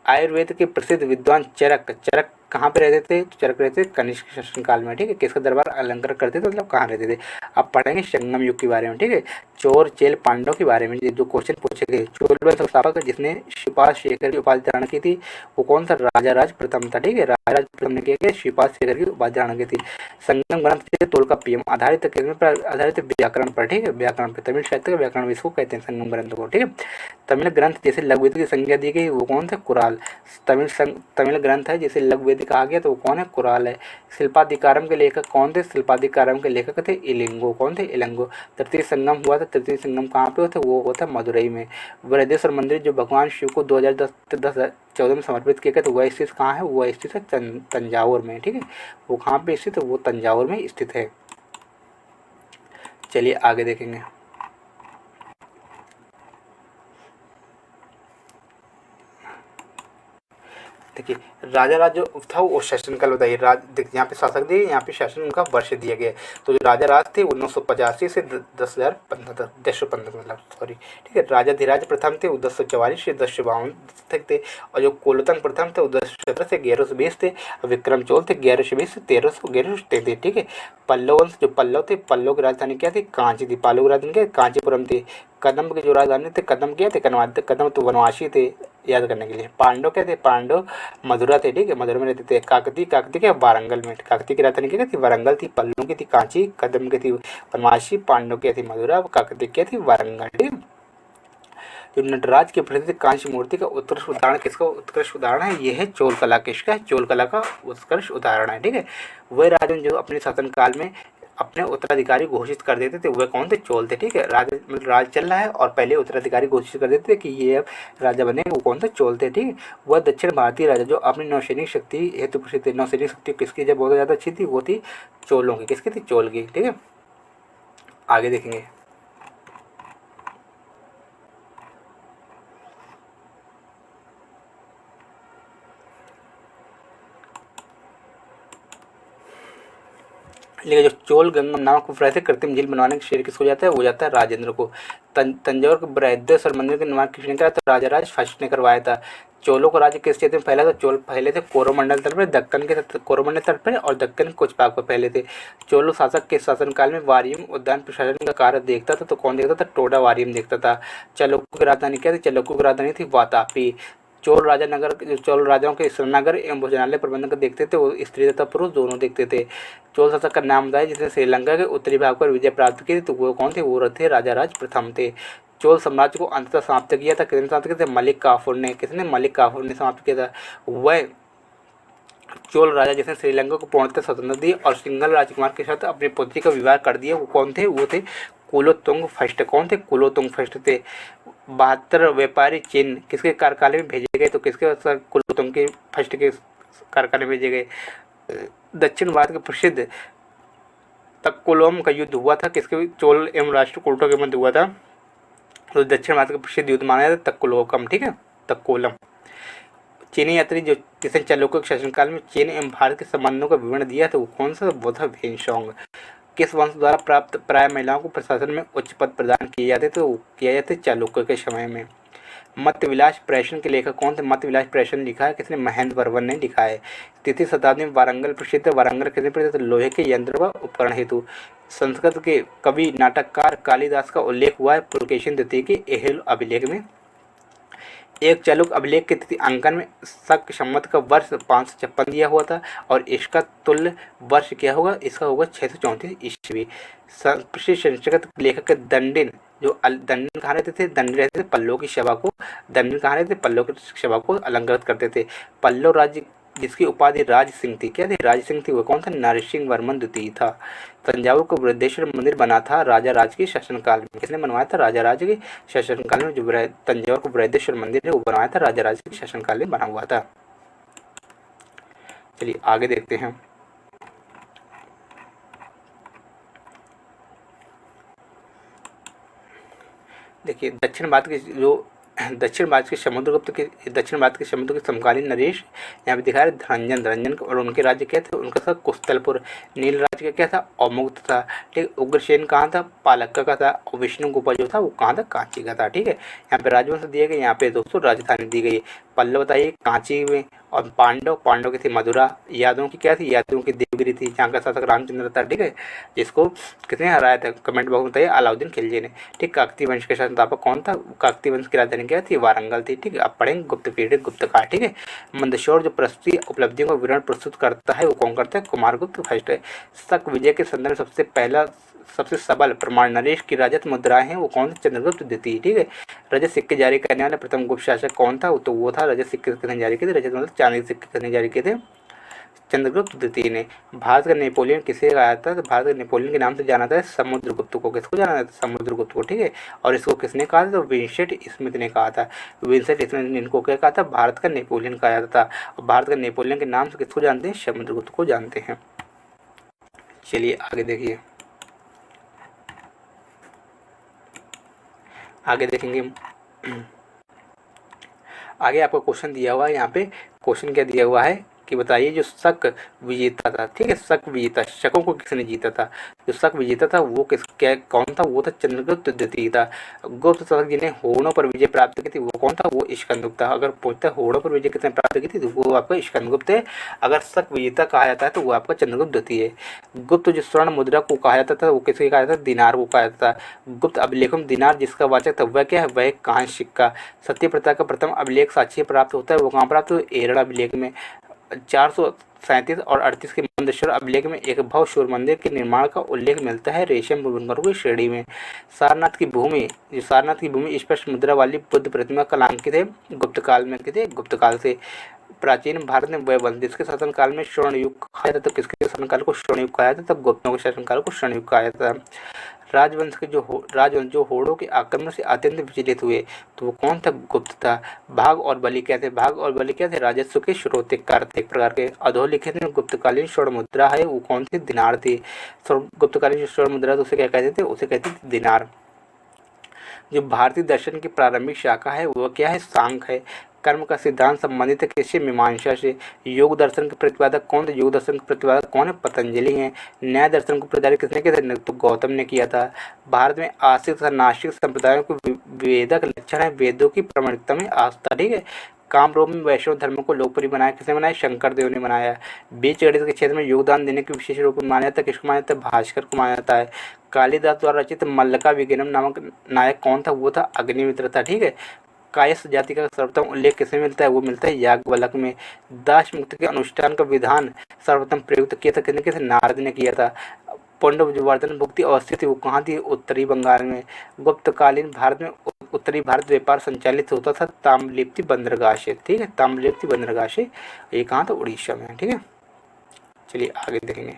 आयुर्वेद के प्रसिद्ध विद्वान चरक, चरक कहाँ पे रहते थे, तो चरक रहते थे कनिष्क शासनकाल में, ठीक है। किसका दरबार अलंकार करते थे, मतलब कहाँ रहते थे। अब पढ़ेंगे संगम युग के बारे में, ठीक है। चोर चेल पांडव के बारे में जो क्वेश्चन पूछे गए। चोल संस्थापक जिसने शिवपाल शेखर की उपाधि धारण की थी, वो कौन सा, राजा राज प्रथम था, ठीक है। राजा राज प्रथम ने किया, शिवपाल शेखर की उपाधि धारण की थी। संगम ग्रंथ तोलकाप्पियम आधारित पर आधारित व्याकरण पर, ठीक है, व्याकरण पर। तमिल साहित्य का व्याकरण इसको कहते हैं, संगम ग्रंथ को, ठीक है। तमिल ग्रंथ जैसे लघुवेद की संज्ञा दी गई, वो कौन थे, कुराल। तमिल ग्रंथ है जिसे लघुवेद कहा गया, तो वो कौन है, कुराल है। शिल्पाधिकारम के लेखक कौन थे, शिल्पाधिकारम के लेखक थे इलिंगो। कौन थे, इलिंगो। तृतीय संगम हुआ था, तृतीय संगम कहाँ पे होता, वो होता मदुरई में। बृहदेश्वर मंदिर जो भगवान शिव को 2014 में समर्पित किया गया, तो वह स्थित कहाँ है, वह स्थित है तंजावुर में, ठीक है। वो कहाँ पे स्थित है, वो तंजावुर में स्थित है। चलिए आगे देखेंगे। देखिए राजा राज जो था वो शासनकाल बताइए। देखिए यहाँ पे शासक दिए, यहाँ पे शासन उनका वर्ष दिया गया। तो जो राजा राज थे 1985 से 1015 मतलब सॉरी, ठीक है। राजा धीराज प्रथम थे वो 1044 से 1052 तक थे। और जो कोलोतंग प्रथम थे वो 1017 से 1120 थे। और विक्रम चोल थे 1120 से 1333, ठीक है। पल्लव वंश जो पल्लव थे, पल्लव की राजधानी क्या थी, कांची थी। पालव की राजधानी क्या, कांचीपुरम थी। कदम के जो राजधानी थे, कदम क्या थे, कदम तो वनवासी थे, याद करने के लिए। पांडव क्या थे, पांडव मधुरा थे, ठीक है, मधुरा में रहते थे। काकती क्या वारंगल में, काकती की राजधानी क्या थी, वारंगल थी। पल्लव की थी कांची, कदम की थी वनवासी, पांडव क्या थी मधुरा, काकती क्या थी वारंगल, ठीक है। जो नटराज की प्रसिद्ध कांस्य मूर्ति का उत्कृष्ट उदाहरण किसका उत्कृष्ट उदाहरण है, ये है चोल कला। किसका है, चोल कला का उत्कृष्ट उदाहरण है, ठीक है। वह राजा जो अपने शासनकाल में अपने उत्तराधिकारी घोषित कर देते थे, वह कौन थे, चोल थे, ठीक है। राज मतलब राज चल रहा है और पहले उत्तराधिकारी घोषित कर देते थे कि ये अब राजा बने, वो कौन थे, चोल थे, ठीक है। वह दक्षिण भारतीय राजा जो अपनी नौसैनिक शक्ति हेतु प्रसिद्ध थे। नौसैनिक शक्ति किसकी जब बहुत ज़्यादा अच्छी थी, वो थी चोलों की। किसकी थी, चोल की, ठीक है। आगे देखेंगे। लेकिन जो चोल गंगम नामक उपराय से कृत्रिम झील बनवाने का श्रेय किसको जाता है, वो जाता है राजेंद्र को। तंजौर के बृहदेश्वर मंदिर के निर्माण किसने करा, तो राजा राज फर्स्ट ने करवाया था। चोलों को राज्य किस क्षेत्र में फैला था, चोल पहले थे कोरोमंडल तट पर, दक्कन के कोरोमंडल तट पर और दक्कन के कुछ भाग पर पहले थे। चोलो शासक के शासनकाल में वारियम उद्यान प्रशासन का कार्य देखता था, तो कौन देखता था, टोडा वारियम देखता था। चालुक्य की राजधानी क्या थी, चालुक्य की राजधानी थी वातापी। चोल राजा नगर, चोल राजाओं के श्रवणागार एवं भोजनालय प्रबंधन देखते थे, वो स्त्री तथा पुरुष दोनों देखते थे। चोल शासक का नाम बताया जिसने श्रीलंका के उत्तरी भाग पर विजय प्राप्त की थी, तो वो कौन थे, वो थे राजा राज प्रथम थे। चोल साम्राज्य को अंततः समाप्त किया था, किसने समाप्त किया था, मलिक काफूर ने। किसने, मलिक काफूर ने समाप्त किया था। वह चोल राजा जिसने श्रीलंका को पूर्णतः स्वतंत्रता दी और सिंघल राजकुमार के साथ अपनी पुत्री का विवाह कर दिया, वो कौन थे, वो थे कुलोत्तुंग फर्स्ट। कौन थे, कुलोत्तुंग फर्स्ट थे। 72 व्यापारी चीन किसके कारखाने में भेजे गए, तो किसके, कुलोत्तुंग के फर्स्ट के कारखाने में भेजे गए। दक्षिण भारत के प्रसिद्ध तक्कोलम का युद्ध हुआ था, किसके, चोल एवं राष्ट्रकूटों के मध्य हुआ था। तो दक्षिण भारत का प्रसिद्ध युद्ध माना जाता है तक्कोलम, ठीक है, तक्कोलम। चीनी यात्री जो किसने चालुक्य के शासनकाल में चीन एवं भारत के संबंधों का विवरण दिया था, वो कौन सा, वो था वेनसोंग। किस वंश द्वारा प्राप्त प्राय महिलाओं को प्रशासन में उच्च पद प्रदान किए जाते थे, वो किया जाते चालुक्य के समय में। मत्तविलास प्रश्न के लेखक कौन थे? मत्तविलास प्रश्न लिखा है किसने? महेंद्र वर्मन ने लिखा है। 3वीं शताब्दी में वारंगल प्रसिद्ध। वारंगल कितने प्रसिद्ध? लोहे के यंत्र व उपकरण हेतु। संस्कृत के कवि नाटककार कालिदास का उल्लेख हुआ है पुलकेशिन द्वितीय के एहेल अभिलेख में। एक चालुक्य अभिलेख के तिथि अंकन में शक संवत का वर्ष 556 दिया हुआ था और इसका तुल्य वर्ष क्या होगा? इसका होगा 634 ईस्वी। प्रसिद्ध संस्कृत लेखक के दंडिन, जो दंडिन कहाँ रहते थे? दंडिन रहते थे पल्लव की सभा को, दंडिन कहाँ रहते थे? पल्लव की सभा को अलंकृत करते थे। पल्लव राज्य जिसकी उपाधि राज सिंह थी, क्या थी? राज सिंह थी। वो कौन था? नरसिंह वर्मन द्वितीय था। तंजावुर को बृहदेश्वर मंदिर बना था राजा राज के शासनकाल में। किसने बनवाया था? राजा राज के शासनकाल में। जो तंजावुर को बृहदेश्वर मंदिर है वो बनवाया था राजा राज के शासनकाल में बना हुआ था। चलिए आगे देखते हैं। देखिए दक्षिण भारत के समुद्र के समकालीन नरेश यहाँ पे दिखा रहे धनंजन और उनके राज्य क्या थे? उनका था कुस्तलपुर। नील राज्य का क्या था? अवमुक्त था। ठीक। उग्रसेन कहाँ था? पालक्का का था। और विष्णुगुप्त जो था वो कहाँ था? कांची का था। ठीक है। यहाँ पे राजवंश दिए गए, यहाँ पे दोस्तों राजधानी दी गई। पल्लव बताइए कांची में। और पांडव की थी मधुरा। यादवों की क्या थी? यादवों की देवगिरी थी जहाँ का शासक रामचंद्र था। ठीक है। जिसको किसने हराया था? कमेंट बॉक्स में बताइए। अलाउद्दीन खिलजी ने। ठीक। काकतीय वंश के शासनस्थापक कौन था? काकतीय वंश की राजधानी क्या थी? वारंगल थी। ठीक है। अब पढ़ेंगे गुप्त पीरियड, गुप्त काल। ठीक है। मंदसौर जो प्रस्तुति उपलब्धियों का विवरण प्रस्तुत करता है वो कौन करता है? कुमारगुप्त फर्स्ट है। शक विजय के संदर्भ सबसे सबल प्रमाण नरेश की रजत मुद्राएं हैं वो कौन थे? चंद्रगुप्त द्वितीय। ठीक है। रजत सिक्के जारी करने वाला प्रथम गुप्त शासक कौन था? तो वो था रजत सिक्के किसने जारी किए थे? रजत मतलब चांदी के सिक्के किसने जारी किए थे? चंद्रगुप्त द्वितीय ने। भारत का नेपोलियन किसे कहा था? तो भारत का नेपोलियन के नाम से जाना था समुद्रगुप्त को। किसको जाना था? समुद्रगुप्त को। ठीक है। और इसको किसने कहा था? तो विंसेंट स्मिथ ने कहा था। विंसेंट स्मिथ ने इनको क्या कहा था? भारत का नेपोलियन कहा जाता था। और भारत का नेपोलियन के नाम से किसको जानते हैं? समुद्रगुप्त को जानते हैं। चलिए आगे देखिए। आगे देखेंगे। आगे आपको क्वेश्चन दिया हुआ है। यहाँ पे क्वेश्चन क्या दिया हुआ है कि बताइए जो शक विजेता था। ठीक है। शक विजेता, शकों को किसने जीता था? जो शक विजेता था वो कौन था? वो था चंद्रगुप्त द्वितीय था। गुप्त शक जिन्हें होड़ों पर विजय प्राप्त की थी वो कौन था? वो स्कंदगुप्त था। अगर पूछता है होड़ों पर विजय किसने प्राप्त की थी तो वो आपका स्कंदगुप्त है। अगर शक विजेता कहा जाता है तो वो आपका चंद्रगुप्त द्वितीय है। गुप्त जो स्वर्ण मुद्रा को कहा जाता था वो किसके कहा जाता था? दिनार को कहा जाता था। गुप्त अभिलेखों में दिनार जिसका वाचक था वह क्या है? वह कांस्य सिक्का। सत्य प्रथा का प्रथम अभिलेख साक्ष्य प्राप्त होता है वो कहाँ प्राप्त हुआ? एरड़ अभिलेख में। 437 और 38 के मंदसौर अभिलेख में एक भव्य सूर्य मंदिर के निर्माण का उल्लेख मिलता है रेशम बुनकरों की श्रेणी में। सारनाथ की भूमि स्पष्ट मुद्रा वाली बुद्ध प्रतिमा कलांकित है गुप्त काल में। किसे? गुप्त काल से। प्राचीन भारत में वैवंश जिसके शासनकाल में स्वर्ण युग कहा जाता था। किसके शासनकाल को स्वर्ण युग कहा जाता था? तब गुप्तों के शासनकाल को स्वर्ण युग कहा जाता था। राजवंश जो होड़ों के आक्रमण से अत्यंत विचलित हुए तो वो कौन था? गुप्त था। भाग और बलि क्या थे? भाग और बलि क्या थे? राजस्व के स्रोतकार थे एक प्रकार के। अधोलिखित में गुप्तकालीन स्वर्ण मुद्रा है वो कौन थी? दिनार थी। गुप्तकालीन स्वर्ण मुद्रा तो उसे क्या कहते थे? उसे कहते थे दिनार। जो भारतीय दर्शन की प्रारंभिक शाखा है वो क्या है? सांख्य है। कर्म का सिद्धांत संबंधित है किससे? मीमांसा से। योग दर्शन के प्रतिपादक कौन थे? योग दर्शन के प्रतिपादक कौन है? पतंजलि हैं। न्याय दर्शन को प्रचारित किसने किया था? तो गौतम ने किया था। भारत में आस्तिक तथा नास्तिक संप्रदायों को वेदक लक्षण है वेदों की प्रामाणिकता में आस्था। ठीक है। कामरूप में वैष्णव धर्म को लोकप्रिय बनाया किसने बनाया? शंकर देव ने बनाया। बीज गणित के क्षेत्र में योगदान देने के विशेष रूप में माना जाता है किसको माना जाता है? भास्कर को माना जाता है। कालिदास द्वारा रचित मल्लिका विजयनम नामक नायक कौन था? वो था अग्निमित्र था। ठीक है। कायस्थ जाति का सर्वप्रथम उल्लेख किसमें मिलता है? वो मिलता है याज्ञवल्क्य में। दास मुक्ति के अनुष्ठान का विधान सर्वप्रथम प्रयुक्त किया था किसने? नारद ने किया था। पांडव जो वर्धन भुक्ति अवस्थित थी वो कहाँ थी? उत्तरी बंगाल में। गुप्तकालीन भारत में उत्तरी भारत व्यापार संचालित होता था ताम्रलिप्ति बंदरगाह से। ठीक है। ताम्रलिप्ति बंदरगाह से। ये कहाँ था? उड़ीसा में। ठीक है। चलिए आगे देखेंगे।